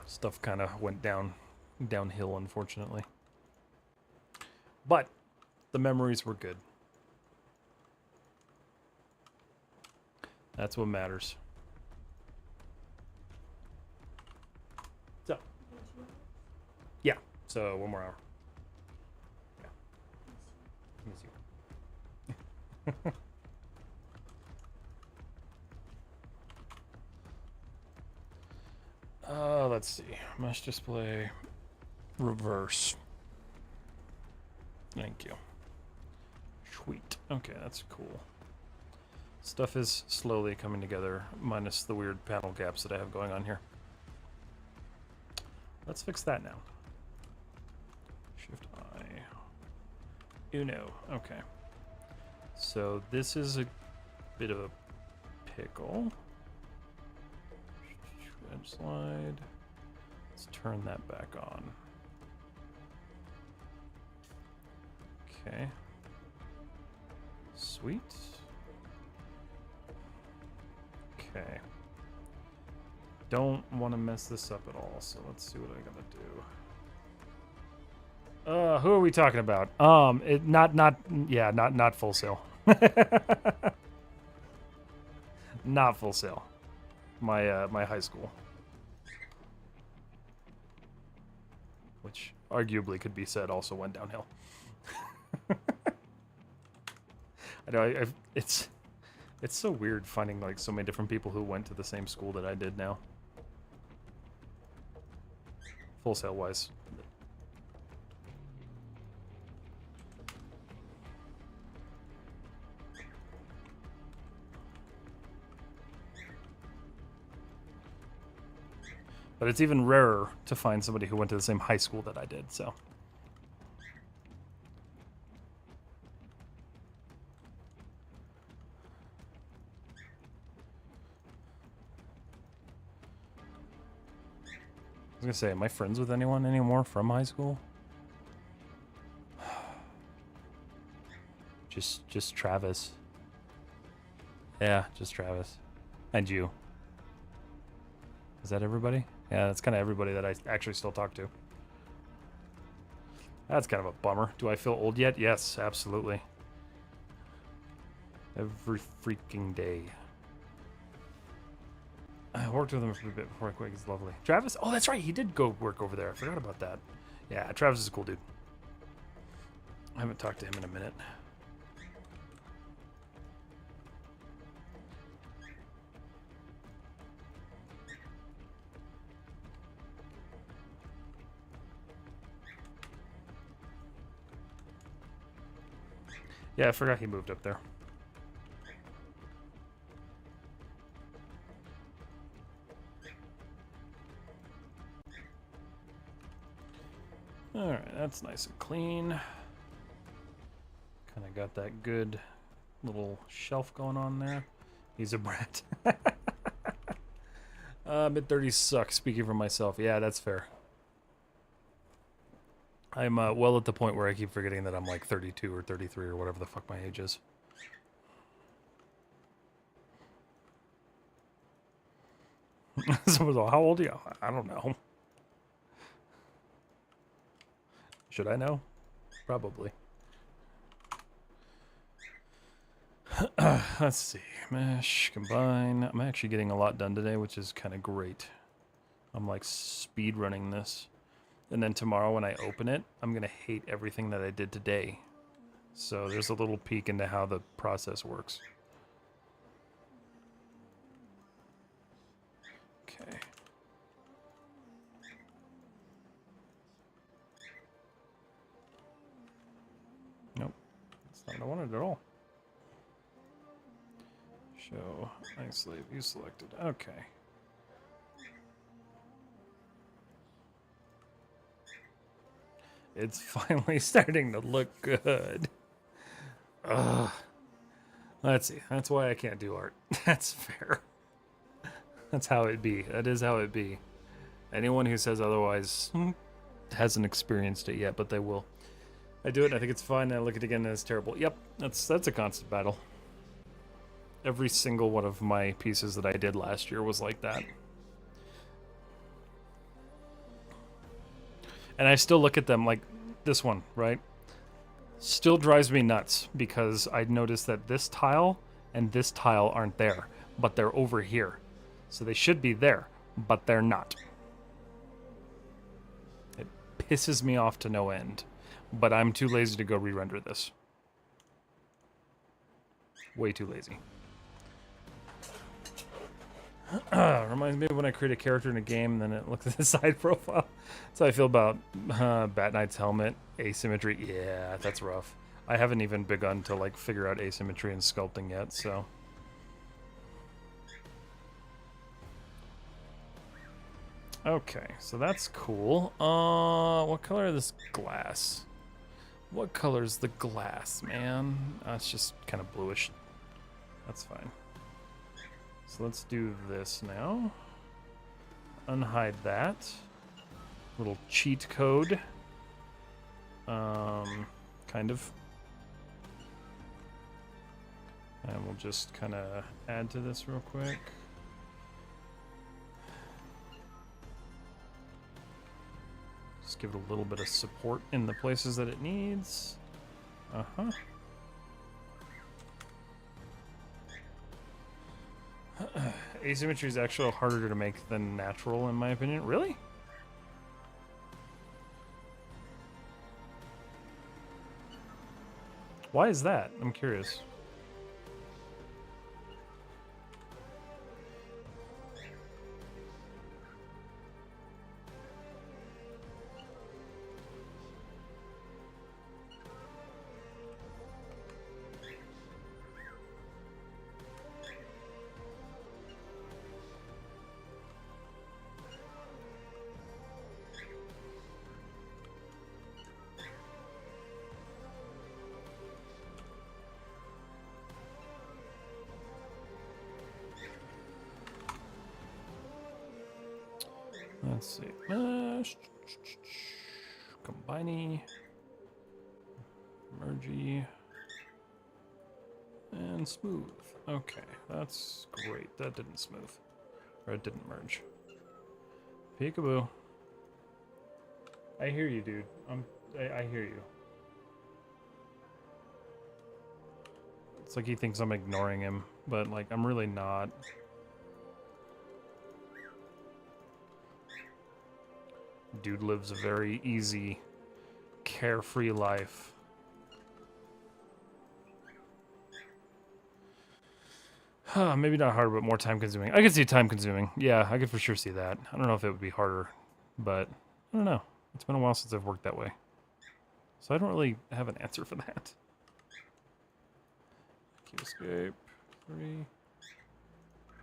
Stuff kind of went downhill, unfortunately. But the memories were good. That's what matters. So, yeah. So, one more hour. Yeah. Miss you. Let's see. Mesh display. Reverse. Thank you. Sweet. Okay, that's cool. Stuff is slowly coming together, minus the weird panel gaps that I have going on here. Let's fix that now. Shift I. Uno. Okay. So this is a bit of a pickle. Edge slide. Let's turn that back on. Okay. Sweet. Okay. Don't want to mess this up at all, so let's see what I gotta do. Who are we talking about? Not Full Sail. Not Full Sail. My high school. Which arguably could be said also went downhill. I know it's so weird finding like so many different people who went to the same school that I did now. Full Sail wise. But it's even rarer to find somebody who went to the same high school that I did, so. I was gonna say, am I friends with anyone anymore from high school? Just Travis. Yeah, just Travis. And you. Is that everybody? Yeah, that's kind of everybody that I actually still talk to. That's kind of a bummer. Do I feel old yet? Yes, absolutely. Every freaking day. I worked with him for a bit before I quit. He's lovely. Travis? Oh, that's right. He did go work over there. I forgot about that. Yeah, Travis is a cool dude. I haven't talked to him in a minute. Yeah, I forgot he moved up there. Alright, that's nice and clean. Kind of got that good little shelf going on there. He's a brat. Mid-30s suck, speaking for myself. Yeah, that's fair. I'm well at the point where I keep forgetting that I'm like 32 or 33 or whatever the fuck my age is. Someone's like, how old are you? I don't know. Should I know? Probably. Let's see. Mesh, combine. I'm actually getting a lot done today, which is kind of great. I'm like speed running this. And then tomorrow when I open it, I'm going to hate everything that I did today. So there's a little peek into how the process works. Okay. Nope. That's not what I wanted at all. Show isolate view selected. Okay. It's finally starting to look good. Ugh. Let's see. That's why I can't do art. That's fair. That's how it be. That is how it be. Anyone who says otherwise, hasn't experienced it yet, but they will. I do it, I think it's fun, and I look at it again and it's terrible. Yep, that's a constant battle. Every single one of my pieces that I did last year was like that. And I still look at them like this one, right? Still drives me nuts because I noticed that this tile and this tile aren't there, but they're over here. So they should be there, but they're not. It pisses me off to no end, but I'm too lazy to go re-render this. Way too lazy. Reminds me of when I create a character in a game and then it looks at the side profile. That's how I feel about Bat Knight's helmet. Asymmetry, yeah, that's rough. I haven't even begun to like figure out asymmetry and sculpting yet, so. Okay, so that's cool. What color is this glass? What color is the glass, man? It's just kind of bluish. That's fine. So let's do this now. Unhide that. Little cheat code. Kind of. And we'll just kind of add to this real quick. Just give it a little bit of support in the places that it needs. Uh-huh. Asymmetry is actually harder to make than natural, in my opinion. Really? Why is that? I'm curious. Let's see. Combiney. Mergy. And smooth. Okay, that's great. That didn't smooth. Or it didn't merge. Peekaboo. I hear you, dude. I hear you. It's like he thinks I'm ignoring him, but like I'm really not. Dude lives a very easy, carefree life. Maybe not harder, but more time consuming. I could see time consuming. Yeah, I could for sure see that. I don't know if it would be harder, but I don't know. It's been a while since I've worked that way. So I don't really have an answer for that. Key escape. 3.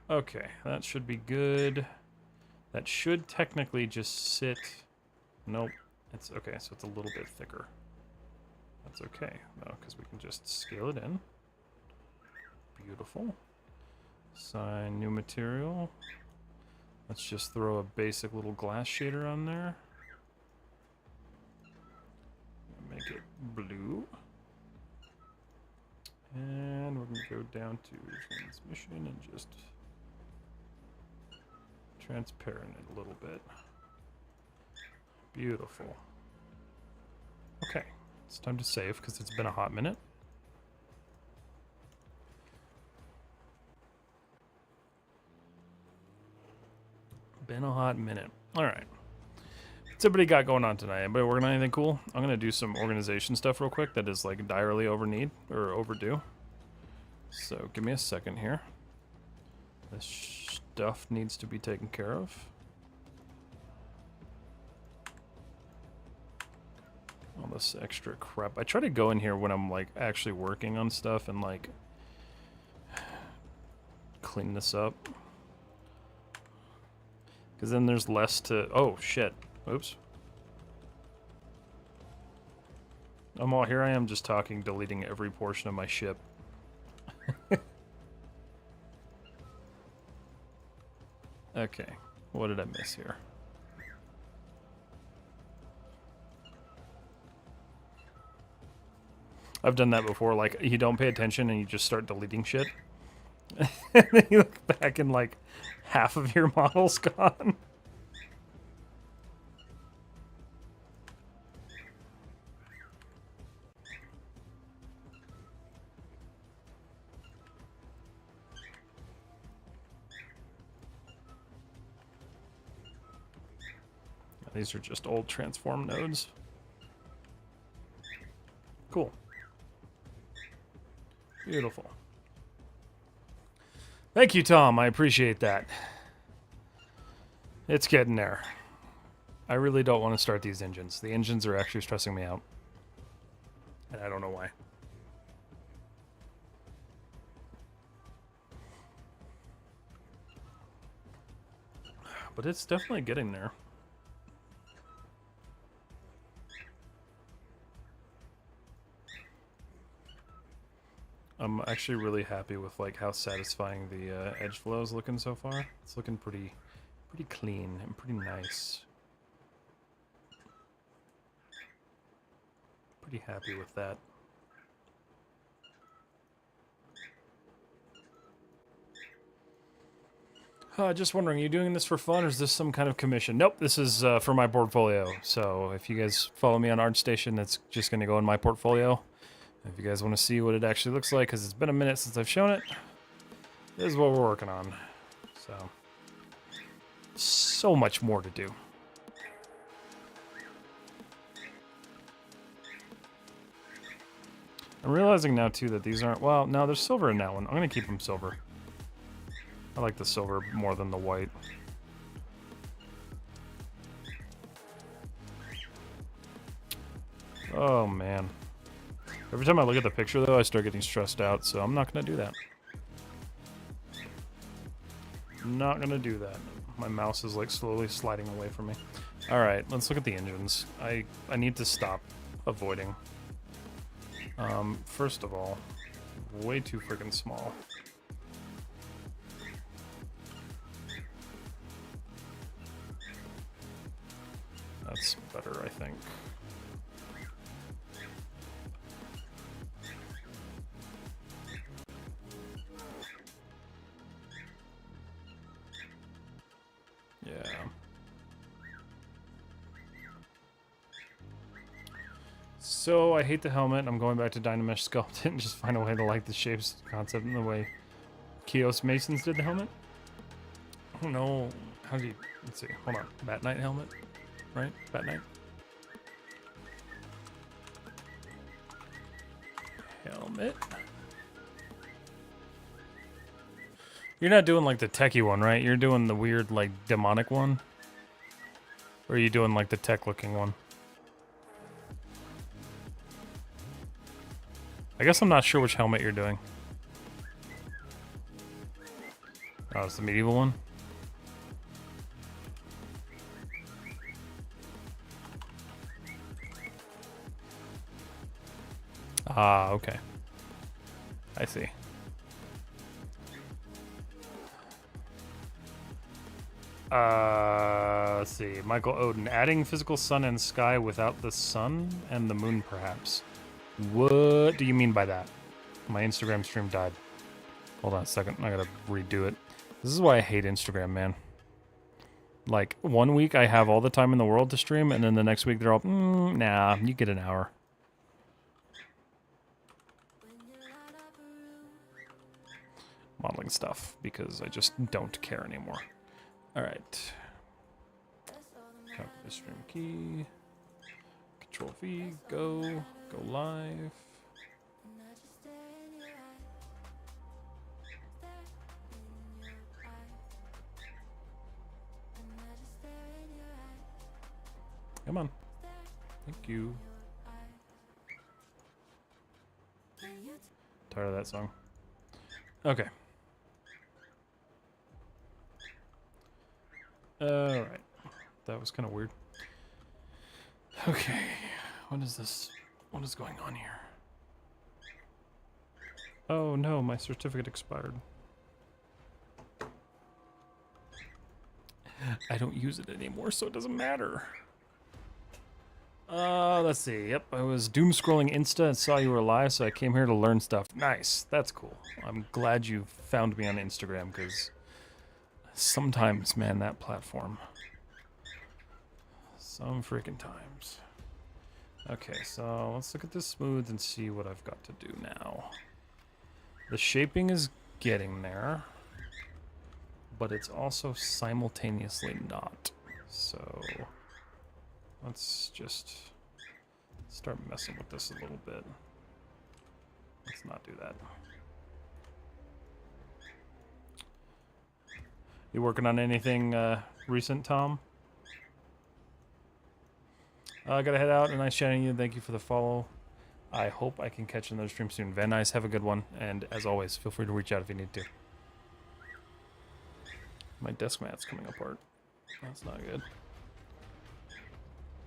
Okay, that should be good. That should technically just sit. Nope. It's okay, so it's a little bit thicker. That's okay, though, because we can just scale it in. Beautiful. Assign new material. Let's just throw a basic little glass shader on there. Make it blue. And we're going to go down to transmission and just transparent it a little bit. Beautiful. Okay, it's time to save because it's been a hot minute. Been a hot minute. All right. What's everybody got going on tonight? Anybody working on anything cool? I'm gonna do some organization stuff real quick that is like direly overdue. So give me a second here. This stuff needs to be taken care of. All this extra crap. I try to go in here when I'm like actually working on stuff and like clean this up. Because then there's less to... Oh, shit. Oops. Here I am just talking, deleting every portion of my ship. Okay. What did I miss here? I've done that before. Like, you don't pay attention and you just start deleting shit. And then you look back and, like, half of your model's gone. These are just old transform nodes. Cool. Beautiful. Thank you, Tom. I appreciate that. It's getting there. I really don't want to start these engines. The engines are actually stressing me out. And I don't know why. But it's definitely getting there. I'm actually really happy with like how satisfying the edge flow is looking so far. It's looking pretty clean and pretty nice. Pretty happy with that. Just wondering, are you doing this for fun or is this some kind of commission? Nope, this is for my portfolio. So if you guys follow me on ArtStation, that's just going to go in my portfolio. If you guys want to see what it actually looks like, because it's been a minute since I've shown it, this is what we're working on. So much more to do. I'm realizing now, too, that these aren't... Well, no, there's silver in that one. I'm going to keep them silver. I like the silver more than the white. Oh, man. Every time I look at the picture, though, I start getting stressed out, so I'm not going to do that. I'm not going to do that. My mouse is, like, slowly sliding away from me. Alright, let's look at the engines. I need to stop avoiding. First of all, way too freaking small. That's better, I think. Yeah. So, I hate the helmet. I'm going back to Dynamesh Sculpt and just find a way to like the shapes concept in the way Kios Masons did the helmet. I don't know. How do you... Let's see. Hold on. Bat Knight helmet? Right? Bat Knight? Helmet. You're not doing like the techie one, right? You're doing the weird, like, demonic one? Or are you doing like the tech looking one? I guess I'm not sure which helmet you're doing. Oh, it's the medieval one? Ah, okay. I see. Let's see. Michael Odin. Adding physical sun and sky without the sun and the moon, perhaps. What do you mean by that? My Instagram stream died. Hold on a second. I gotta redo it. This is why I hate Instagram, man. Like, 1 week I have all the time in the world to stream, and then the next week they're all, nah, you get an hour. Modeling stuff, because I just don't care anymore. Alright. Copy the stream key. Control V, go live. Come on. Thank you. Tired of that song. Okay. Alright. That was kind of weird. Okay. What is this? What is going on here? Oh no, my certificate expired. I don't use it anymore, so it doesn't matter. Let's see. Yep, I was doom scrolling Insta and saw you were live, so I came here to learn stuff. Nice. That's cool. I'm glad you found me on Instagram, because sometimes, man, that platform. Some freaking times. Okay, so let's look at this smooth and see what I've got to do now. The shaping is getting there, but it's also simultaneously not. So let's just start messing with this a little bit. Let's not do that. You working on anything recent, Tom? I gotta head out. Nice chatting you. Thank you for the follow. I hope I can catch another stream soon. Van Nice, have a good one. And as always, feel free to reach out if you need to. My desk mat's coming apart. That's not good.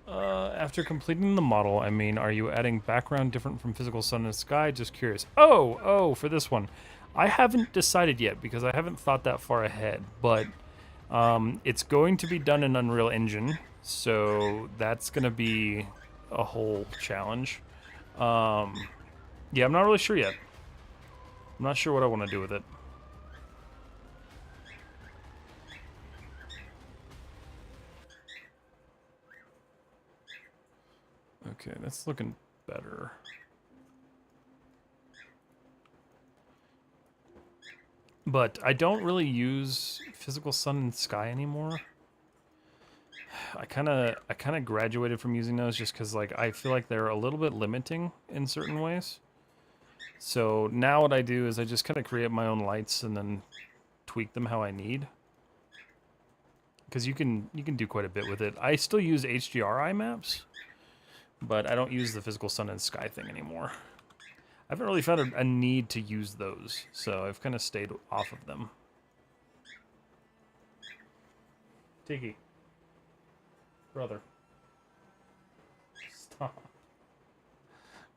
After completing the model, I mean, are you adding background different from physical sun and sky? Just curious. Oh, for this one. I haven't decided yet because I haven't thought that far ahead, but it's going to be done in Unreal Engine, so that's going to be a whole challenge. Yeah, I'm not really sure yet. I'm not sure what I want to do with it. Okay, that's looking better. But I don't really use physical sun and sky anymore. I kind of graduated from using those just because like I feel like they're a little bit limiting in certain ways. So now what I do is I just kind of create my own lights and then tweak them how I need. Because you can do quite a bit with it. I still use HDRI maps, but I don't use the physical sun and sky thing anymore. I haven't really found a need to use those, so I've kind of stayed off of them. Tiki. Brother. Stop.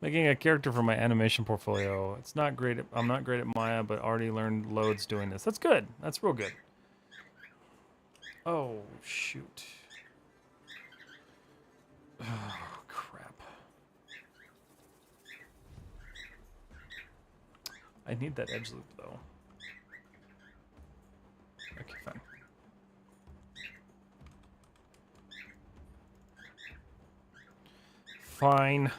Making a character for my animation portfolio. It's not great. I'm not great at Maya, but already learned loads doing this. That's good. That's real good. Oh, shoot. Oh, crap. I need that edge loop, though. Okay, fine. Fine.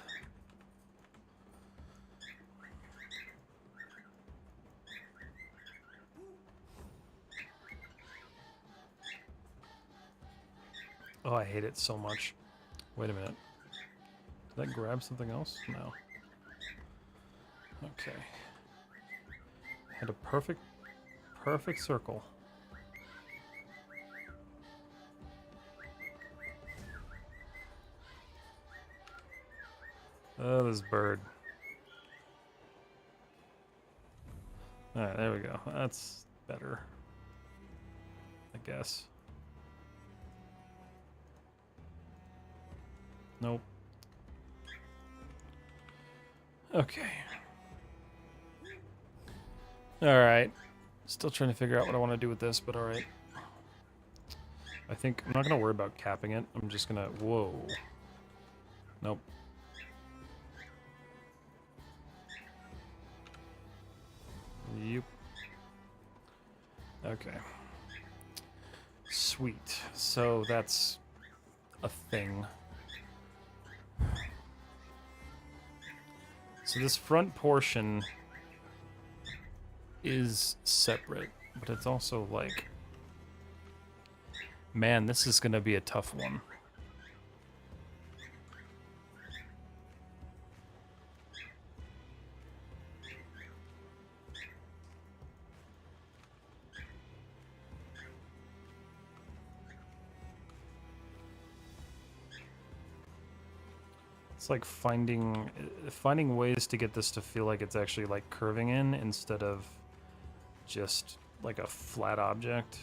Oh, I hate it so much. Wait a minute. Did that grab something else? No. Okay. Had a perfect circle. Oh, this bird. Alright, there we go. That's better. I guess. Nope. Okay. Alright. Still trying to figure out what I want to do with this, but alright. I think I'm not going to worry about capping it. I'm just going to... Whoa. Nope. Yep. Okay. Sweet. So that's a thing. So this front portion is separate, but it's also like, man, this is gonna be a tough one. It's like finding ways to get this to feel like it's actually like curving in instead of just like a flat object.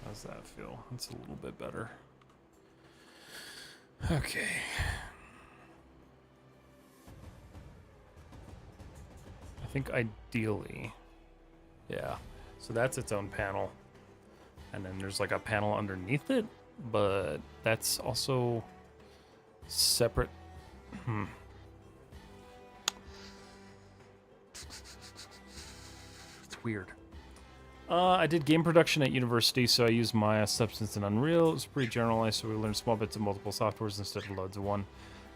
How's that feel? That's a little bit better. Okay. I think ideally Yeah. So that's its own panel. And then there's like a panel underneath it, but that's also separate. It's weird. I did game production at university, so I used Maya, Substance, and Unreal. It was pretty generalized, so we learned small bits of multiple softwares instead of loads of one.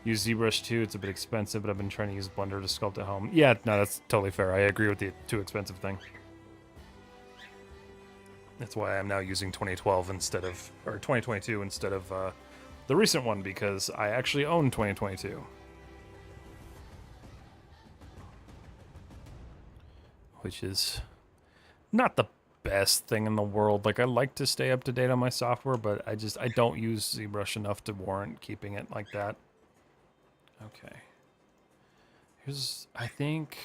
Use ZBrush too. It's a bit expensive, but I've been trying to use Blender to sculpt at home. Yeah, no, that's totally fair. I agree with the too expensive thing. That's why I'm now using 2012 instead of, or 2022 instead of the recent one, because I actually own 2022. Which is not the best thing in the world. Like, I like to stay up to date on my software, but I don't use ZBrush enough to warrant keeping it like that. Okay. I think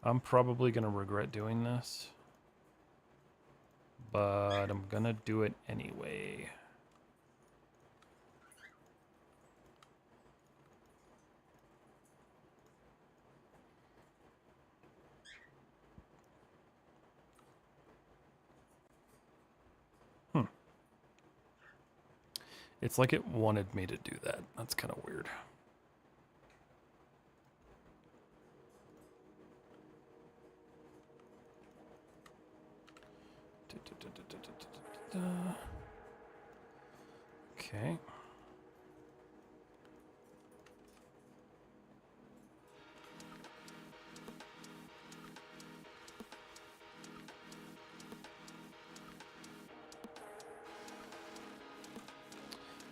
I'm probably going to regret doing this, but I'm going to do it anyway. It's like it wanted me to do that. That's kind of weird. Okay.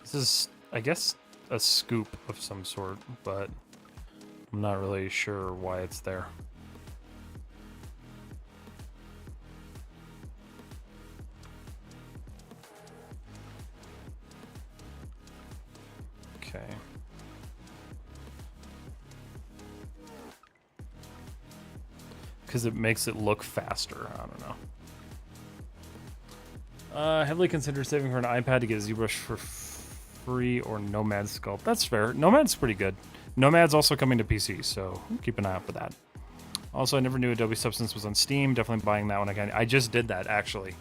This is, I guess, a scoop of some sort, but I'm not really sure why it's there. Okay. Because it makes it look faster. I don't know. Heavily consider saving for an iPad to get ZBrush for free or Nomad Sculpt. That's fair. Nomad's pretty good. Nomad's also coming to PC, so keep an eye out for that. Also, I never knew Adobe Substance was on Steam. Definitely buying that one again. I just did that, actually.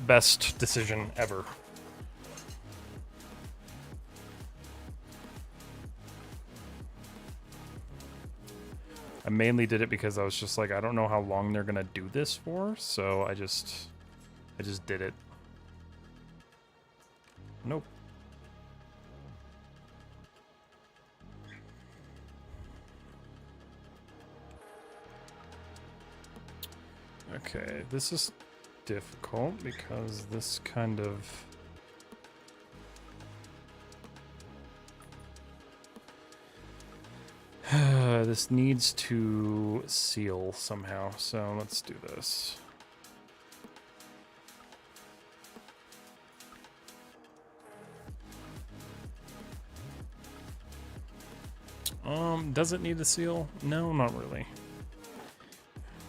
Best decision ever. I mainly did it because I was just like, I don't know how long they're gonna do this for, so I just did it. Nope. Okay, this is difficult because this kind of... this needs to seal somehow, so let's do this. Does it need a seal? No, not really.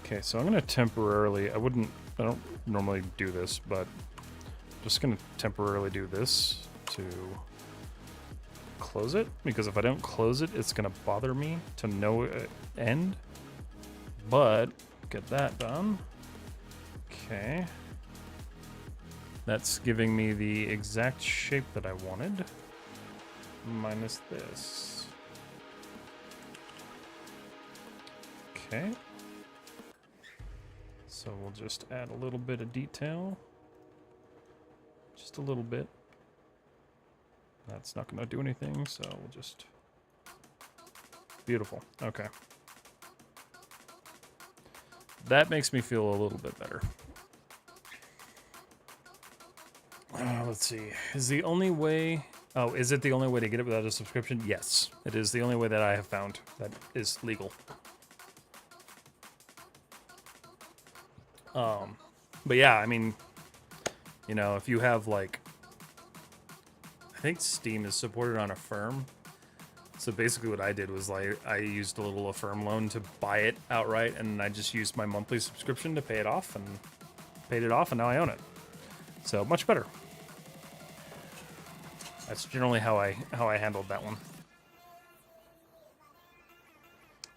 Okay, so I'm gonna temporarily, I don't normally do this, but I'm just gonna temporarily do this to close it, because if I don't close it, it's gonna bother me to no end. But get that done. Okay. That's giving me the exact shape that I wanted, minus this. Okay. So we'll just add a little bit of detail. Just a little bit. That's not going to do anything, so we'll just... Beautiful. Okay. That makes me feel a little bit better. Let's see. Is the only way... Oh, is it the only way to get it without a subscription? Yes. It is the only way that I have found that is legal. But yeah, I mean, you know, if you have like, I think Steam is supported on Affirm. So basically what I did was like, I used a little Affirm loan to buy it outright, and I just used my monthly subscription to pay it off, and paid it off, and now I own it. So much better. That's generally how I handled that one.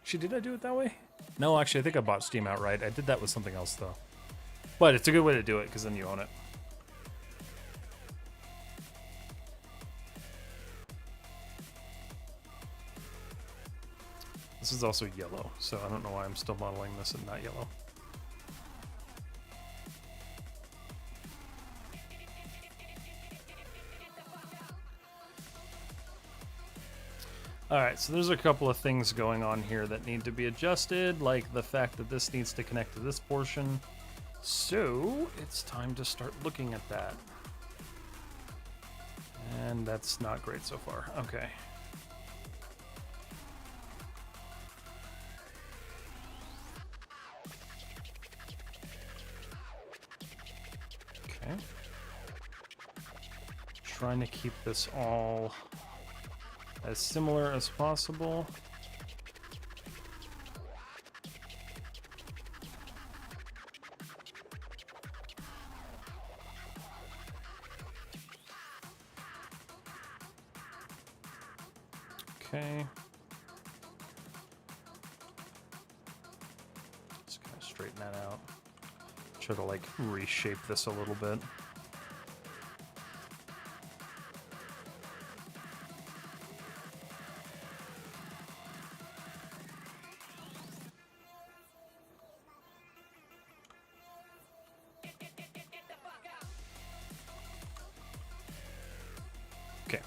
Actually, did I do it that way? No, actually, I think I bought Steam outright. I did that with something else, though. But it's a good way to do it, because then you own it. This is also yellow, so I don't know why I'm still modeling this in not yellow. Alright, so there's a couple of things going on here that need to be adjusted, like the fact that this needs to connect to this portion. So, it's time to start looking at that. And that's not great so far. Okay. Okay. Trying to keep this all as similar as possible. Okay. Just kind of straighten that out. Try to like reshape this a little bit. Okay.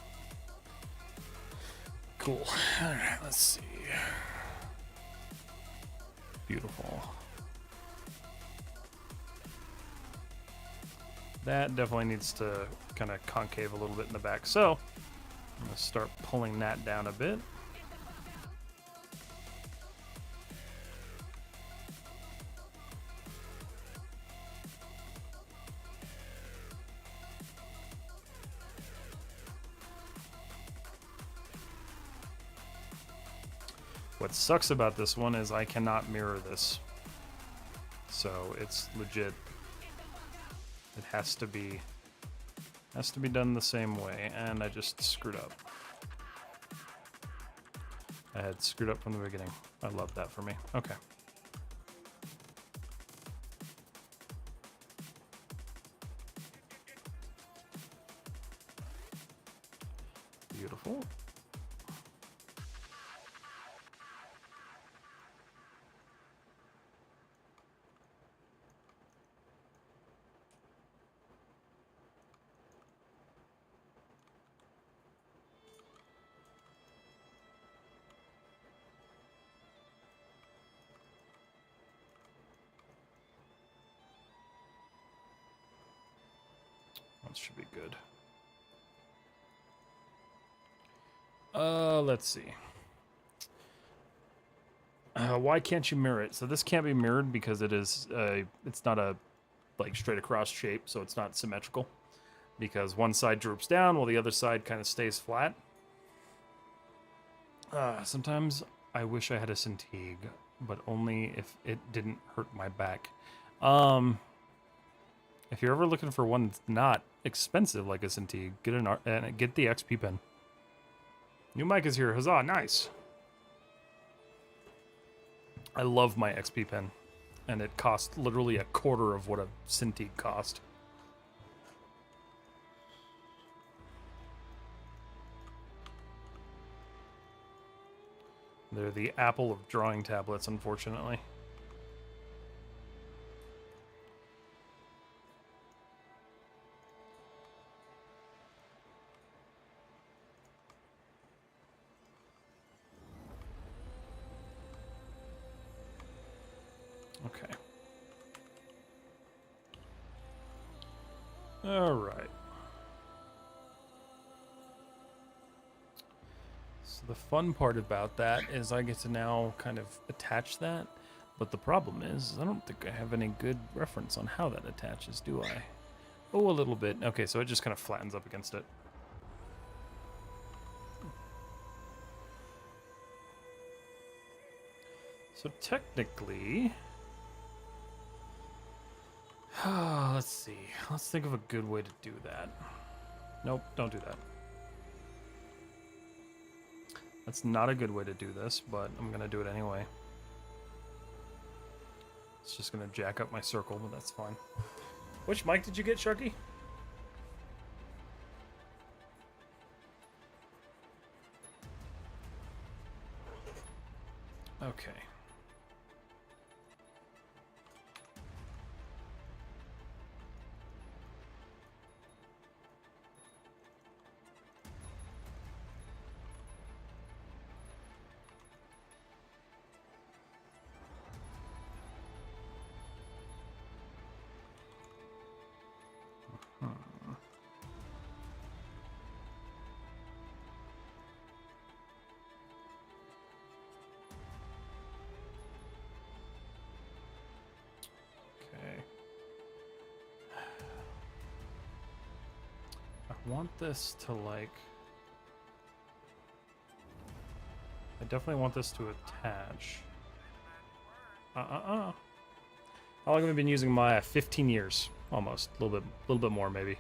Cool. All right, let's see. Beautiful. That definitely needs to kind of concave a little bit in the back. So I'm going to start pulling that down a bit. What sucks about this one is I cannot mirror this. So it's legit. It has to be done the same way, and I just screwed up. I had screwed up from the beginning. I love that for me. Okay. Beautiful. That should be good. Let's see. Why can't you mirror it? So this can't be mirrored because it is it's not a like straight across shape, so it's not symmetrical. Because one side droops down while the other side kind of stays flat. Sometimes I wish I had a Cintiq, but only if it didn't hurt my back. If you're ever looking for one that's not expensive like a Cintiq, get the XP pen. New mic is here. Huzzah, nice. I love my XP pen, and it cost literally a quarter of what a Cintiq cost. They're the Apple of drawing tablets, unfortunately. Okay. All right. So the fun part about that is I get to now kind of attach that, but the problem is I don't think I have any good reference on how that attaches, do I? Oh, a little bit. Okay, so it just kind of flattens up against it. So technically, let's see. Let's think of a good way to do that. Nope, don't do that. That's not a good way to do this, but I'm gonna do it anyway. It's just gonna jack up my circle, but that's fine. Which mic did you get, Sharky? Okay. I want this to like... I definitely want this to attach. How long have I been using Maya? 15 years, almost. A little bit more, maybe.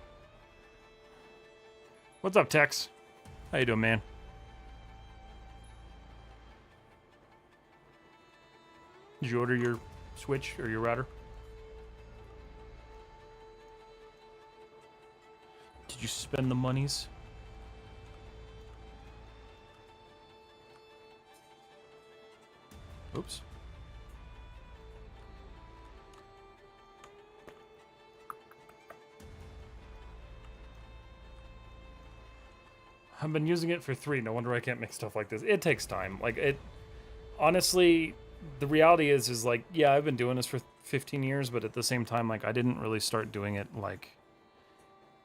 What's up, Tex? How you doing, man? Did you order your Switch or your router? Did you spend the monies? Oops. I've been using it for 3. No wonder I can't make stuff like this. It takes time. Like, it... Honestly, the reality is like, yeah, I've been doing this for 15 years, but at the same time, like, I didn't really start doing it, like,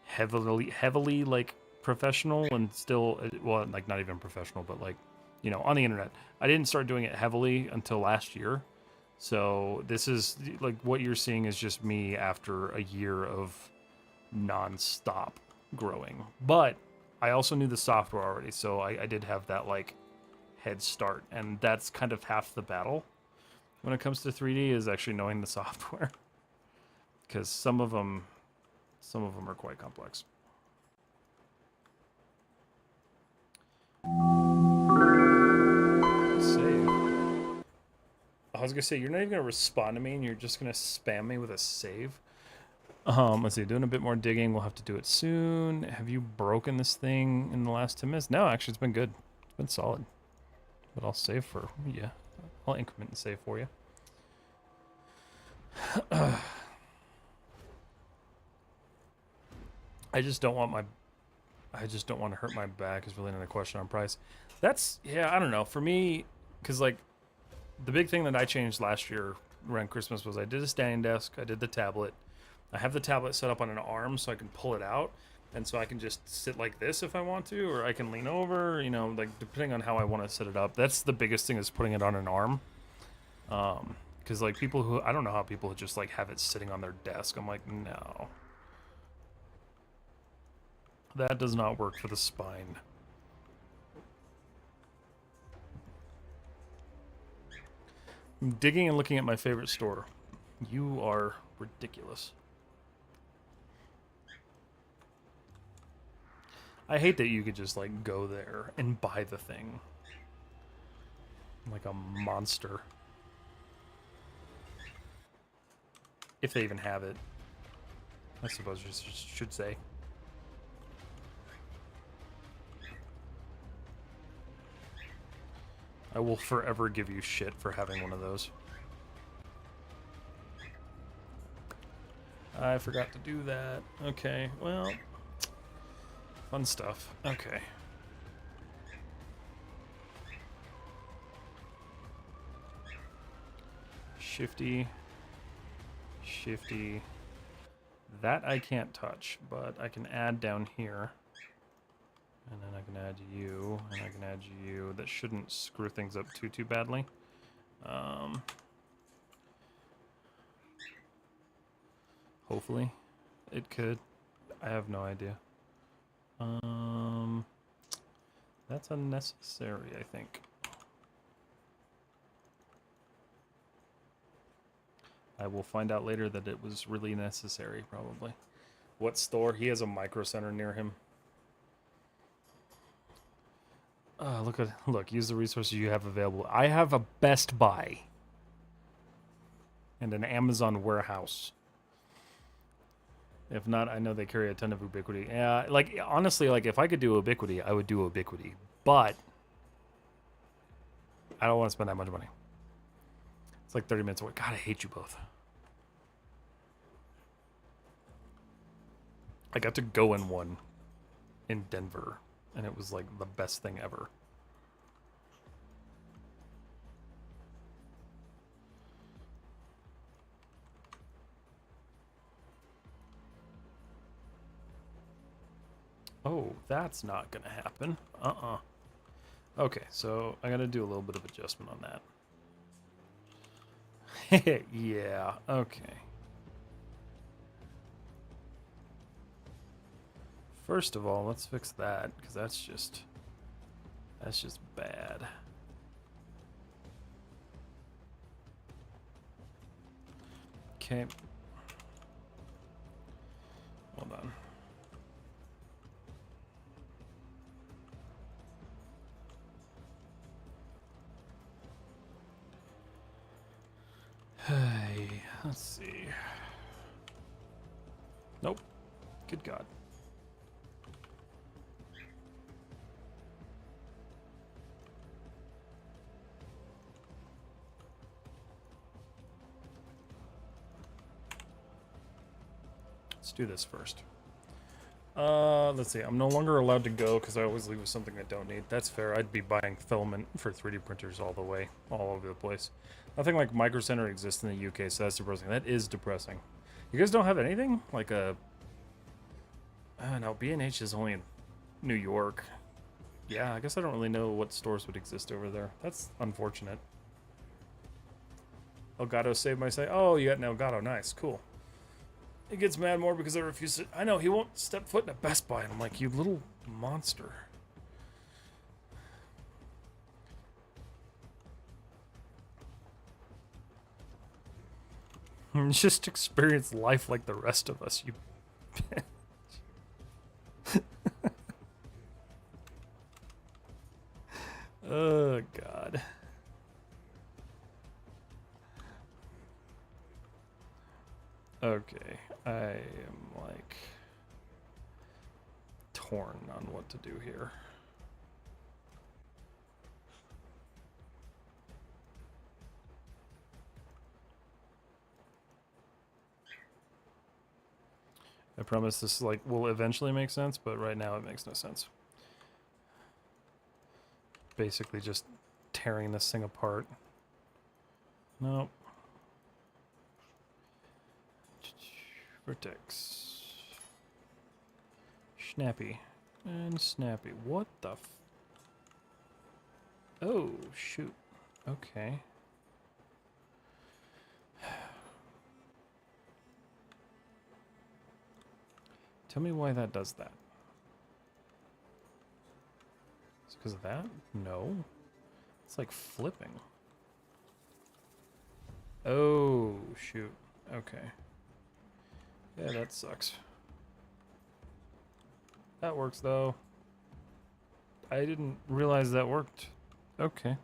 heavily, like, professional and still... Well, like, not even professional, but, like, you know, on the internet. I didn't start doing it heavily until last year. So this is, like, what you're seeing is just me after a year of non-stop growing. But I also knew the software already, so I did have that, like, head start. And that's kind of half the battle when it comes to 3D, is actually knowing the software. Because some of them are quite complex. Save. I was gonna say, you're not even gonna respond to me and you're just gonna spam me with a save. Let's see, doing a bit more digging. We'll have to do it soon. Have you broken this thing in the last 10 minutes? No, actually, it's been good. It's been solid. But I'll save for you. I'll increment and save for you. I just don't want to hurt my back is really not a question on price. That's, yeah, I don't know. For me, because, like, the big thing that I changed last year around Christmas was I did a standing desk. I did the tablet. I have the tablet set up on an arm so I can pull it out. And so I can just sit like this if I want to, or I can lean over, you know, like, depending on how I want to set it up. That's the biggest thing, is putting it on an arm. Because, like, people who, I don't know how people just, like, have it sitting on their desk. I'm like, no. That does not work for the spine. I'm digging and looking at my favorite store. You are ridiculous. I hate that you could just, like, go there and buy the thing. Like a monster. If they even have it. I suppose you should say. I will forever give you shit for having one of those. I forgot to do that. Okay, well... Fun stuff. Okay. Shifty. Shifty. That I can't touch, but I can add down here. And then I can add you, and I can add you. That shouldn't screw things up too badly. Hopefully. It could. I have no idea. That's unnecessary, I think. I will find out later that it was really necessary, probably. What store? He has a Micro Center near him. Look, use the resources you have available. I have a Best Buy. and an Amazon warehouse. If not, I know they carry a ton of Ubiquity. Like, honestly, like, if I could do Ubiquity, I would do Ubiquity. But I don't want to spend that much money. It's like 30 minutes away. God, I hate you both. I got to go in one in Denver, and it was like the best thing ever. Oh, that's not gonna happen. Okay, so I gotta do a little bit of adjustment on that. Yeah, okay. First of all, let's fix that, because that's just bad. Okay. Hold on. Hey, let's see. Nope. Good God. Let's do this first. Let's see. I'm no longer allowed to go because I always leave with something I don't need. That's fair. I'd be buying filament for 3D printers all the way, all over the place. Nothing like Micro Center exists in the UK, so that's depressing. That is depressing. You guys don't have anything? Like a... no, B&H is only in New York. Yeah, I guess I don't really know what stores would exist over there. That's unfortunate. Elgato saved my site. Oh, you got an Elgato. Nice. Cool. He gets mad more because I refuse to... I know, he won't step foot in a Best Buy. And I'm like, you little monster. Just experience life like the rest of us, you bitch. Oh, God. Okay, I am, like, torn on what to do here. I promise this, like, will eventually make sense, but right now it makes no sense. Basically just tearing this thing apart. Nope. Vertex. Snappy. And snappy. What the f... Oh, shoot. Okay. Tell me why that does that. It's because of that? No. It's like flipping. Oh, shoot. Okay. Yeah, that sucks. That works, though. I didn't realize that worked. Okay.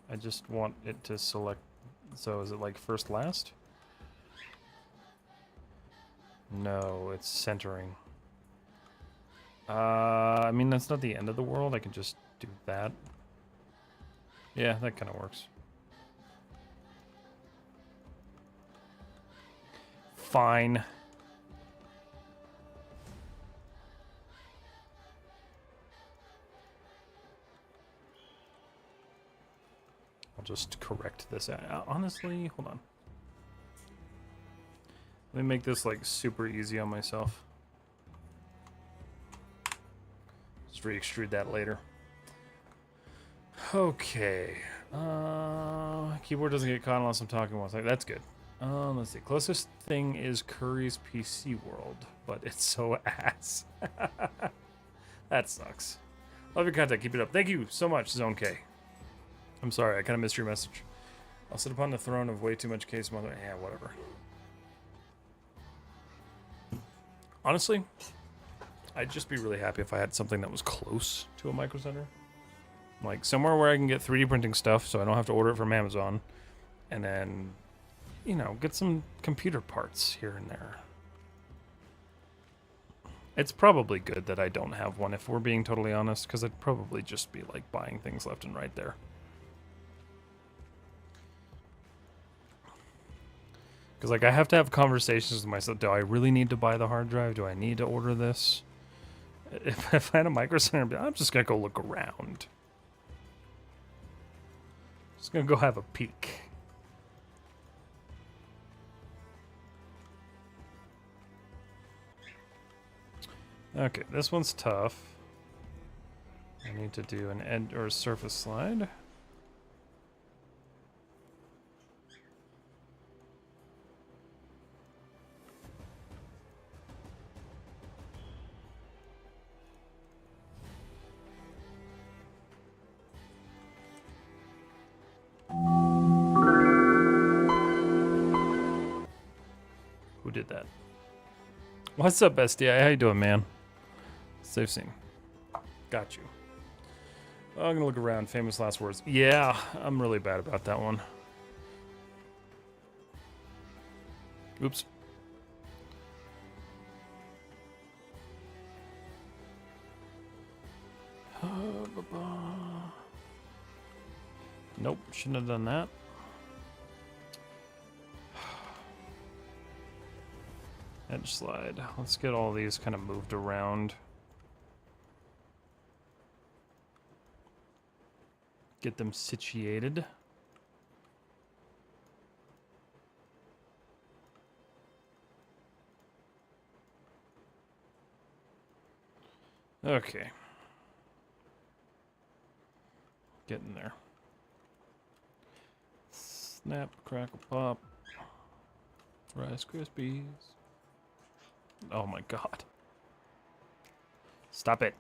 I just want it to select... So is it like first last? No, it's centering. I mean, that's not the end of the world. I can just do that. Yeah, that kind of works. Fine. I'll just correct this. Honestly, hold on. Let me make this like super easy on myself. Just re-extrude that later. Okay. Keyboard doesn't get caught unless I'm talking one second. That's good. Let's see. Closest thing is Curry's PC World, but it's so ass. That sucks. Love your content. Keep it up. Thank you so much, Zone K. I'm sorry. I kind of missed your message. I'll sit upon the throne of way too much case mother. Yeah, whatever. Honestly, I'd just be really happy if I had something that was close to a Micro Center. Like somewhere where I can get 3D printing stuff so I don't have to order it from Amazon. And then, you know, get some computer parts here and there. It's probably good that I don't have one, if we're being totally honest, because I'd probably just be like buying things left and right there. Because like I have to have conversations with myself. Do I really need to buy the hard drive? Do I need to order this? If I had a Micro Center, I'm just gonna go look around. Just gonna go have a peek. Okay, this one's tough. I need to do an edge or a surface slide. Who did that? What's up, SDI? How you doing, man? Safe scene. Got you. I'm gonna look around. Famous last words. Yeah, I'm really bad about that one. Oops. Nope, shouldn't have done that. Edge slide. Let's get all these kind of moved around. Get them situated. Okay. Getting there. Snap, crackle, pop. Rice Krispies. Oh my god. Stop it.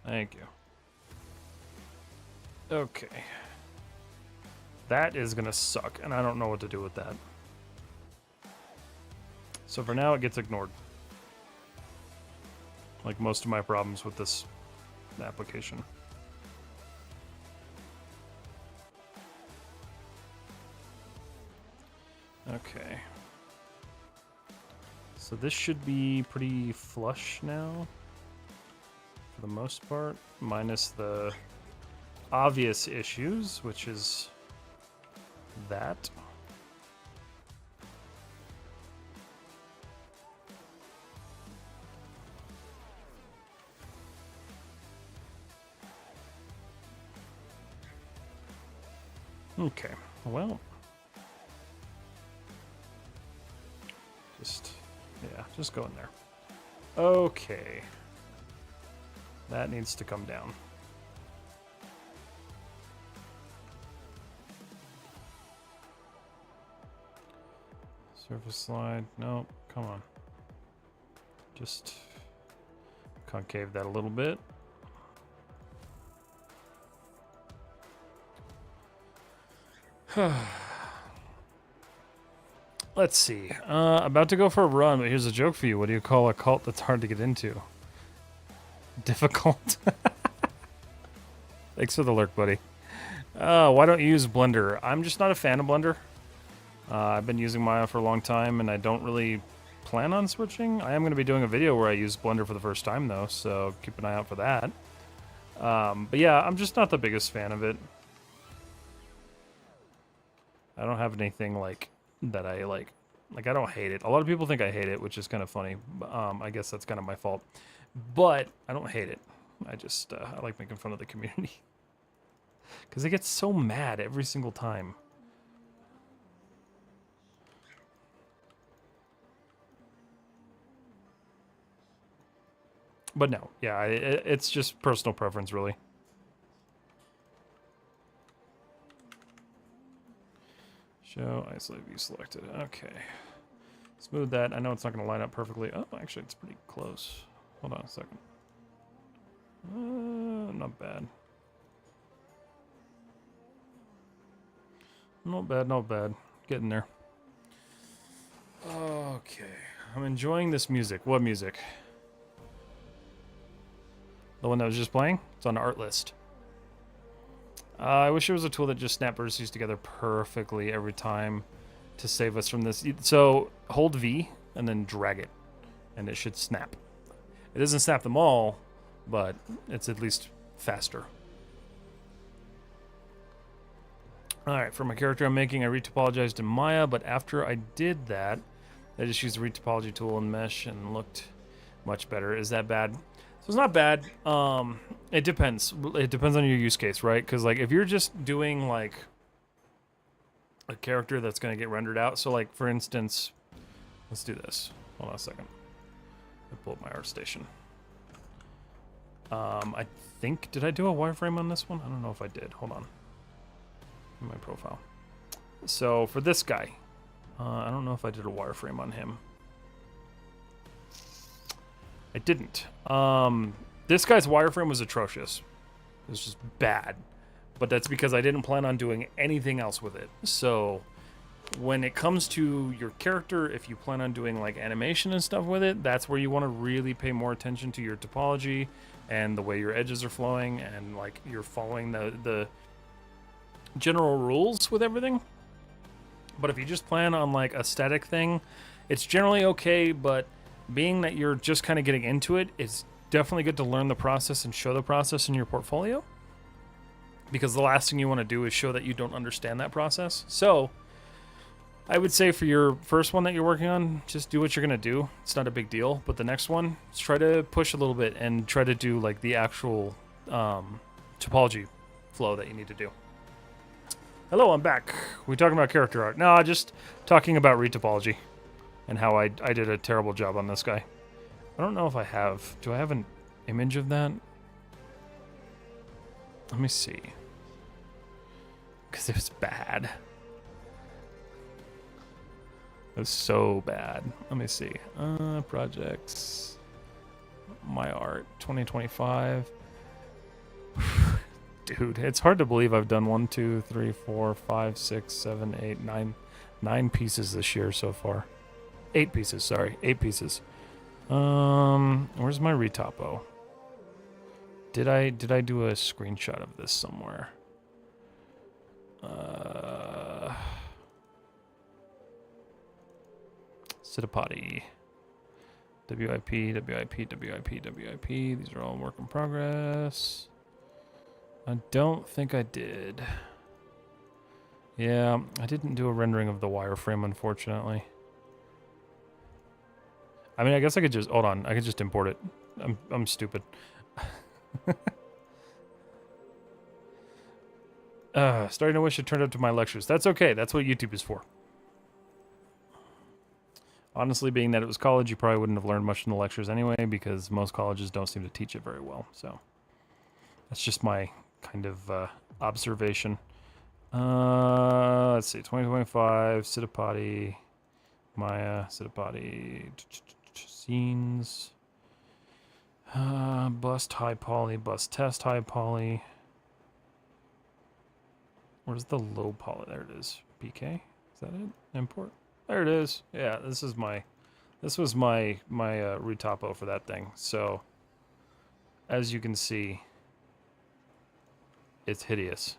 Thank you. Okay. That is gonna suck, and I don't know what to do with that. So for now, it gets ignored. Like most of my problems with this application. Okay. So this should be pretty flush now, for the most part, minus the obvious issues, which is that. Okay, well, just go in there. Okay, that needs to come down. Surface slide, no, come on. Just concave that a little bit. Let's see. About to go for a run, but here's a joke for you. What do you call a cult that's hard to get into? Difficult. Thanks for the lurk, buddy. Why don't you use Blender? I'm just not a fan of Blender. I've been using Maya for a long time, and I don't really plan on switching. I am going to be doing a video where I use Blender for the first time, though, so keep an eye out for that. But yeah, I'm just not the biggest fan of it. I don't have anything like that I like I don't hate it. A lot of people think I hate it, which is kind of funny. I guess that's kind of my fault, but I don't hate it. I just I like making fun of the community because they get so mad every single time. But no, yeah, it's just personal preference, really. Show, isolate, view selected. Okay. Smooth that. I know it's not going to line up perfectly. Oh, actually, it's pretty close. Hold on a second. Not bad. Not bad, not bad. Getting there. Okay. I'm enjoying this music. What music? The one that was just playing? It's on the art list. I wish there was a tool that just snapped vertices together perfectly every time to save us from this. So hold V and then drag it, and it should snap. It doesn't snap them all, but it's at least faster. Alright, for my character I'm making, I retopologized in Maya, but after I did that, I just used the retopology tool in Mesh and looked much better. Is that bad? So it's not bad. It depends. It depends on your use case, right? Because like if you're just doing like a character that's going to get rendered out. So like for instance, let's do this. Hold on a second. I pull up my art station. I think, did I do a wireframe on this one? I don't know if I did. Hold on. In my profile. So for this guy, I don't know if I did a wireframe on him. I didn't. This guy's wireframe was atrocious. It was just bad. But that's because I didn't plan on doing anything else with it. So when it comes to your character, if you plan on doing like animation and stuff with it, that's where you want to really pay more attention to your topology and the way your edges are flowing and like you're following the general rules with everything. But if you just plan on like a static thing, it's generally okay, but being that you're just kind of getting into it, it's definitely good to learn the process and show the process in your portfolio. Because the last thing you want to do is show that you don't understand that process. So I would say for your first one that you're working on, just do what you're going to do. It's not a big deal. But the next one, just try to push a little bit and try to do like the actual topology flow that you need to do. Hello, I'm back. We talking about character art? No, just talking about retopology and how I did a terrible job on this guy. I don't know if I have. Do I have an image of that? Let me see. Because it was bad. It was so bad. Let me see. Projects. My art. 2025. Dude, it's hard to believe I've done 1, 2, 3, 4, 5, 6, 7, 8, 9 pieces this year so far. 8 pieces, sorry. 8 pieces. Where's my retopo? Did I do a screenshot of this somewhere? Citapati. WIP. These are all work in progress. I don't think I did. Yeah, I didn't do a rendering of the wireframe, unfortunately. I mean, I guess I could just... Hold on, I could just import it. I'm stupid. Starting to wish it turned up to my lectures. That's okay, that's what YouTube is for. Honestly, being that it was college, you probably wouldn't have learned much in the lectures anyway, because most colleges don't seem to teach it very well, so... That's just my kind of observation. Let's see, 2025, Citapati, Maya, Citapati, scenes, bust high poly, bust test high poly. Where's the low poly? There it is. PK? Is that it? Import? There it is. Yeah, this was my retopo for that thing. So, as you can see, it's hideous.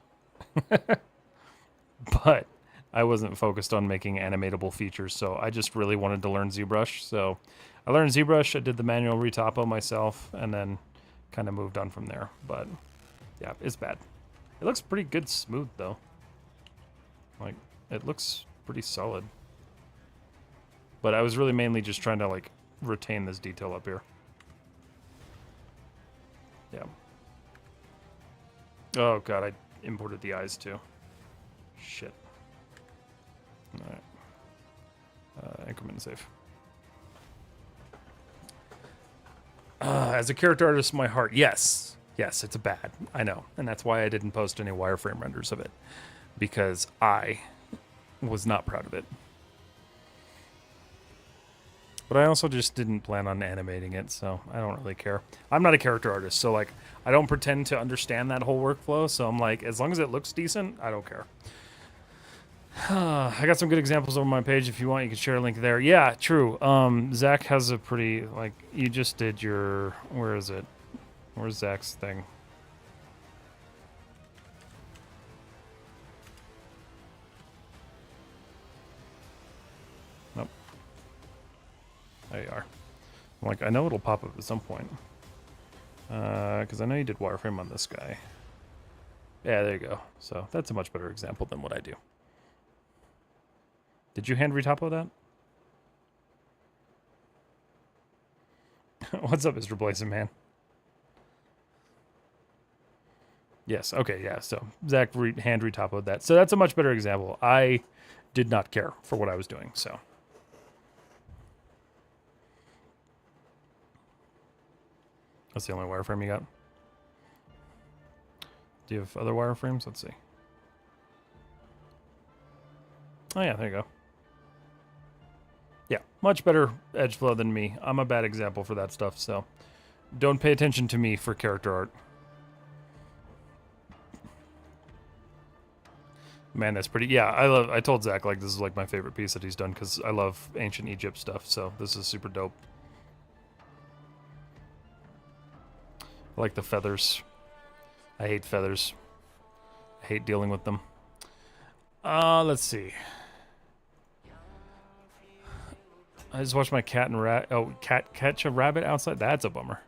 But I wasn't focused on making animatable features, so I just really wanted to learn ZBrush. So I learned ZBrush, I did the manual retopo myself, and then kind of moved on from there. But yeah, it's bad. It looks pretty good smooth though. Like, it looks pretty solid. But I was really mainly just trying to like retain this detail up here. Yeah. Oh god, I imported the eyes too. Shit. Alright. Increment and save. As a character artist, my heart. Yes. Yes, it's bad. I know. And that's why I didn't post any wireframe renders of it. Because I was not proud of it. But I also just didn't plan on animating it, so I don't really care. I'm not a character artist, so like I don't pretend to understand that whole workflow, so I'm like, as long as it looks decent, I don't care. I got some good examples on my page. If you want, you can share a link there. Yeah, true. Zach has a pretty, like, you just did your, where is it? Where's Zach's thing? Nope. There you are. I'm like, I know it'll pop up at some point. Because I know you did wireframe on this guy. Yeah, there you go. So that's a much better example than what I do. Did you hand retopo that? What's up, Mr. Blazing Man? Yes, okay, yeah. So Zach hand retopoed that. So that's a much better example. I did not care for what I was doing, so. That's the only wireframe you got. Do you have other wireframes? Let's see. Oh yeah, there you go. Yeah, much better edge flow than me. I'm a bad example for that stuff, so don't pay attention to me for character art. Man, that's pretty. Yeah, I told Zach like this is like my favorite piece that he's done because I love ancient Egypt stuff. So this is super dope. I like the feathers. I hate feathers. I hate dealing with them. Let's see. I just watched my cat catch a rabbit outside. That's a bummer.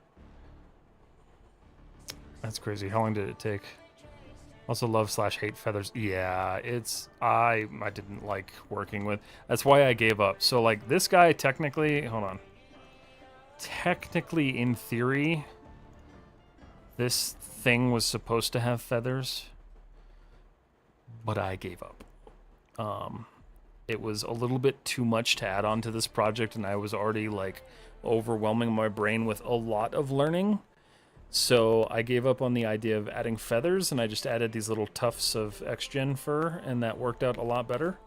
That's crazy. How long did it take? Also love / hate feathers. Yeah, I didn't like working with. That's why I gave up. So like this guy technically, hold on. Technically in theory, this thing was supposed to have feathers, but I gave up. It was a little bit too much to add on to this project, and I was already like overwhelming my brain with a lot of learning. So I gave up on the idea of adding feathers, and I just added these little tufts of X-Gen fur, and that worked out a lot better.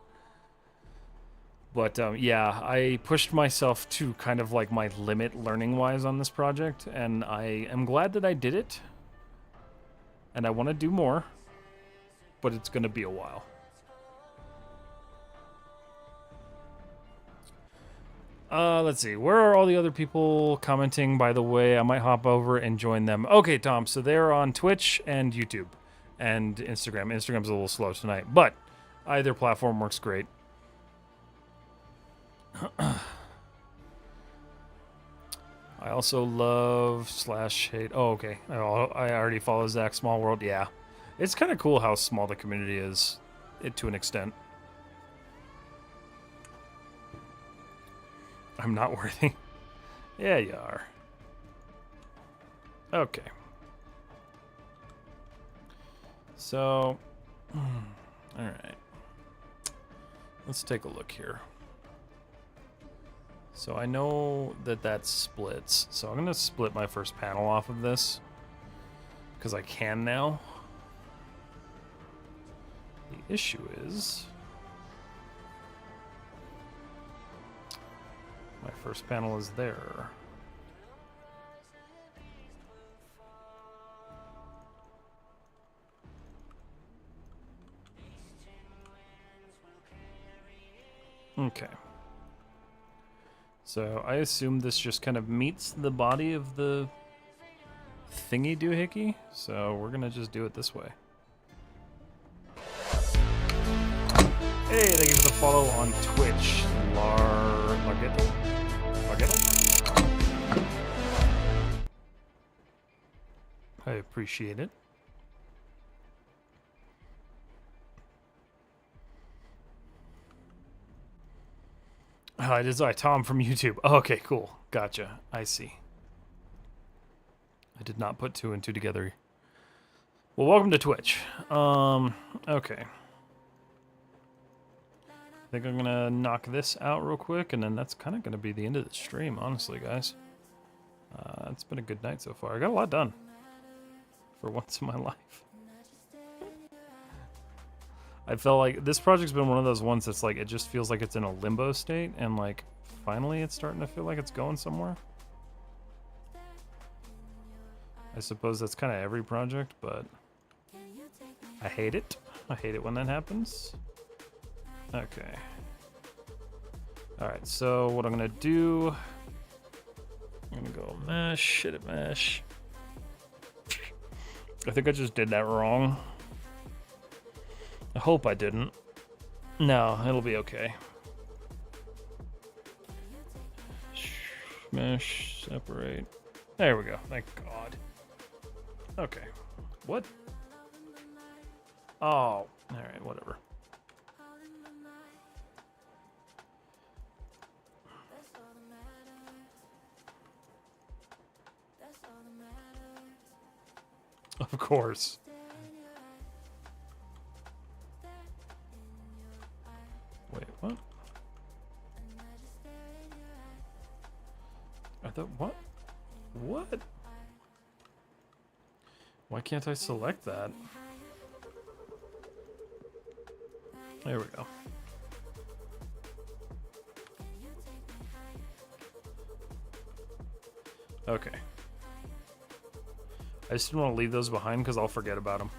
But yeah, I pushed myself to kind of like my limit learning-wise on this project, and I am glad that I did it. And I want to do more, but it's going to be a while. Let's see. Where are all the other people commenting, by the way? I might hop over and join them. Okay, Tom. So they're on Twitch and YouTube and Instagram. Instagram's a little slow tonight, but either platform works great. I also love / hate. Oh, okay. I already follow Zach Small World. Yeah. It's kind of cool how small the community is to an extent. I'm not worthy. Yeah, you are. Okay. So, all right. Let's take a look here. So I know that splits. So I'm going to split my first panel off of this because I can now. The issue is my first panel is there. Okay. So I assume this just kind of meets the body of the thingy doohickey. So we're gonna just do it this way. Hey, thank you for the follow on Twitch, Larghetto. I appreciate it. It is Tom from YouTube. Oh, okay, cool. Gotcha. I see. I did not put 2 and 2 together. Well, welcome to Twitch. Okay. I think I'm gonna knock this out real quick, and then that's kind of gonna be the end of the stream, honestly, guys. It's been a good night so far. I got a lot done for once in my life. I felt like this project's been one of those ones that's like, it just feels like it's in a limbo state, and like, finally it's starting to feel like it's going somewhere. I suppose that's kind of every project, but I hate it. I hate it when that happens. Okay. Alright, so what I'm gonna do, I'm gonna go mesh, edit mesh. I think I just did that wrong. I hope I didn't. No, it'll be okay. Mesh, separate. There we go. Thank God. Okay. What? Oh, alright, whatever. Of course. Wait, what? I thought, what? What? Why can't I select that? There we go. Okay. I just didn't want to leave those behind because I'll forget about them.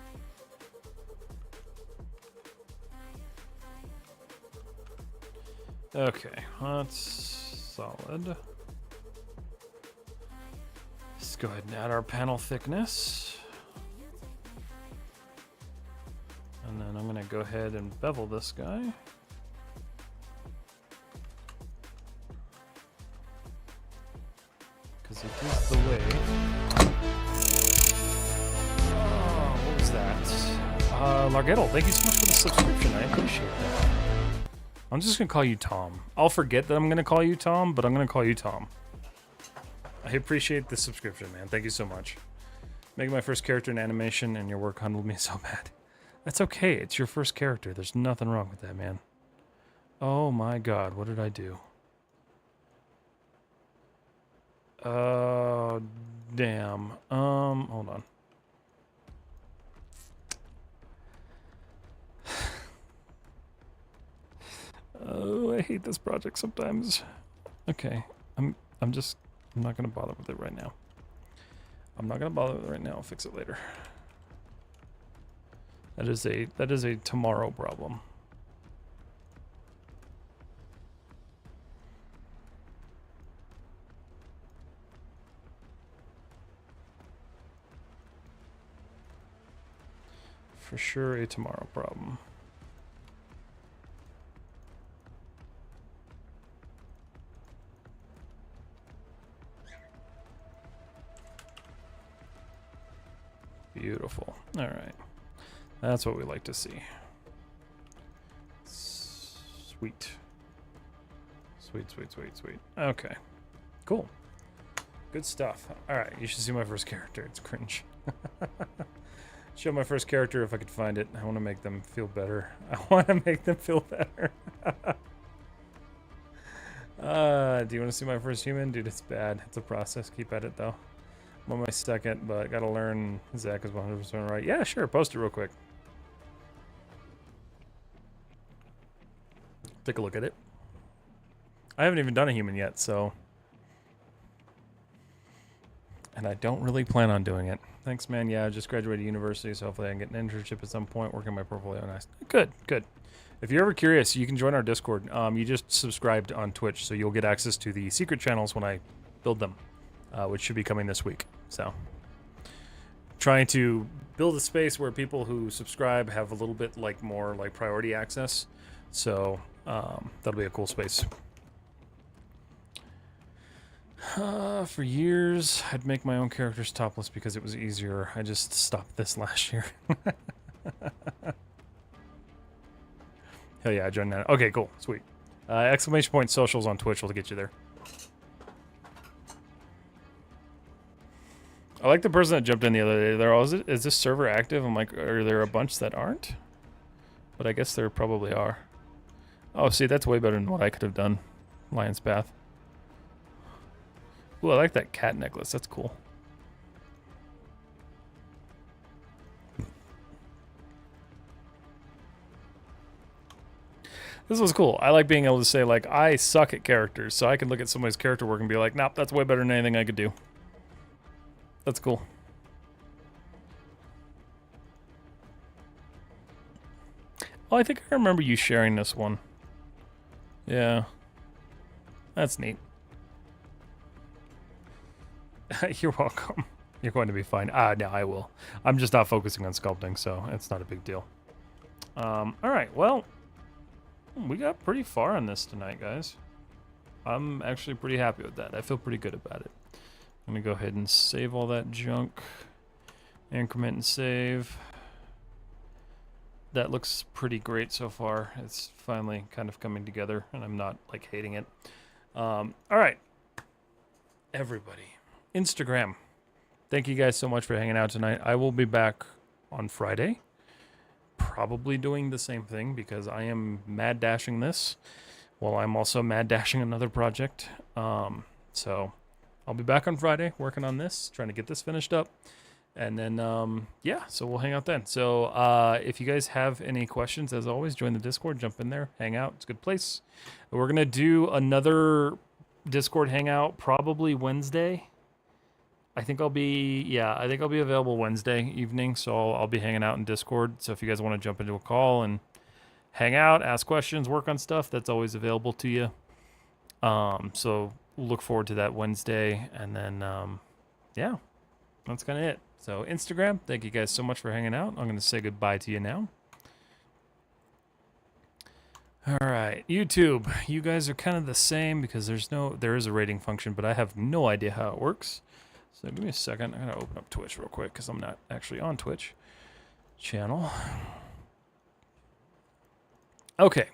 Okay, that's solid. Let's go ahead and add our panel thickness. And then I'm going to go ahead and bevel this guy. Because it is the way. Oh, what was that? Largetto, thank you so much for the subscription. I appreciate that. I'm just going to call you Tom. I'll forget that I'm going to call you Tom, but I'm going to call you Tom. I appreciate the subscription, man. Thank you so much. Making my first character in animation and your work humbled me so bad. That's okay. It's your first character. There's nothing wrong with that, man. Oh my God. What did I do? Oh, damn. Hold on. Oh, I hate this project sometimes. Okay. I'm not gonna bother with it right now. I'm not gonna bother with it right now. I'll fix it later. That is a tomorrow problem. For sure a tomorrow problem. Beautiful. All right. That's what we like to see. Sweet. Sweet, sweet, sweet, sweet. Okay. Cool. Good stuff. All right. You should see my first character. It's cringe. Show my first character if I could find it. I want to make them feel better. I want to make them feel better. Do you want to see my first human? Dude, it's bad. It's a process. Keep at it, though. I'm on my second, but gotta learn. Zach is 100% right. Yeah, sure. Post it real quick. Take a look at it. I haven't even done a human yet, so... And I don't really plan on doing it. Thanks, man. Yeah, I just graduated university, so hopefully I can get an internship at some point, working my portfolio. Nice. Good, good. If you're ever curious, you can join our Discord. You just subscribed on Twitch, so you'll get access to the secret channels when I build them, which should be coming this week. So, trying to build a space where people who subscribe have a little bit more priority access. So, that'll be a cool space. For years, I'd make my own characters topless because it was easier. I just stopped this last year. Hell yeah, I joined that. Okay, cool. Sweet. Exclamation point socials on Twitch will get you there. I like the person that jumped in the other day. They're all, is this server active? I'm like, are there a bunch that aren't? But I guess there probably are. Oh, see, that's way better than what I could have done. Lion's Path. Ooh, I like that cat necklace. That's cool. This was cool. I like being able to say, like, I suck at characters, so I can look at somebody's character work and be like, nope, that's way better than anything I could do. That's cool. Oh, I think I remember you sharing this one. Yeah. That's neat. You're welcome. You're going to be fine. Ah, no, I will. I'm just not focusing on sculpting, so it's not a big deal. Alright, well, we got pretty far on this tonight, guys. I'm actually pretty happy with that. I feel pretty good about it. I'm going to go ahead and save all that junk. Increment and save. That looks pretty great so far. It's finally kind of coming together, and I'm not, like, hating it. Alright. Everybody. Instagram. Thank you guys so much for hanging out tonight. I will be back on Friday. Probably doing the same thing because I am mad dashing this while I'm also mad dashing another project. So I'll be back on Friday working on this, trying to get this finished up. And then, yeah, so we'll hang out then. So if you guys have any questions, as always, join the Discord, jump in there, hang out. It's a good place. We're going to do another Discord hangout probably Wednesday. I think I'll be available Wednesday evening, so I'll be hanging out in Discord. So if you guys want to jump into a call and hang out, ask questions, work on stuff, that's always available to you. So look forward to that Wednesday, and then, yeah, that's kind of it. So Instagram, thank you guys so much for hanging out. I'm going to say goodbye to you now. All right, YouTube, you guys are kind of the same because there is a rating function, but I have no idea how it works. So give me a second. I'm going to open up Twitch real quick because I'm not actually on Twitch channel. Okay,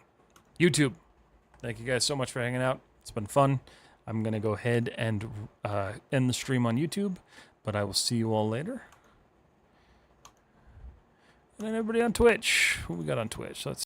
YouTube, thank you guys so much for hanging out. It's been fun. I'm going to go ahead and end the stream on YouTube, but I will see you all later. And then everybody on Twitch. Who we got on Twitch? Let's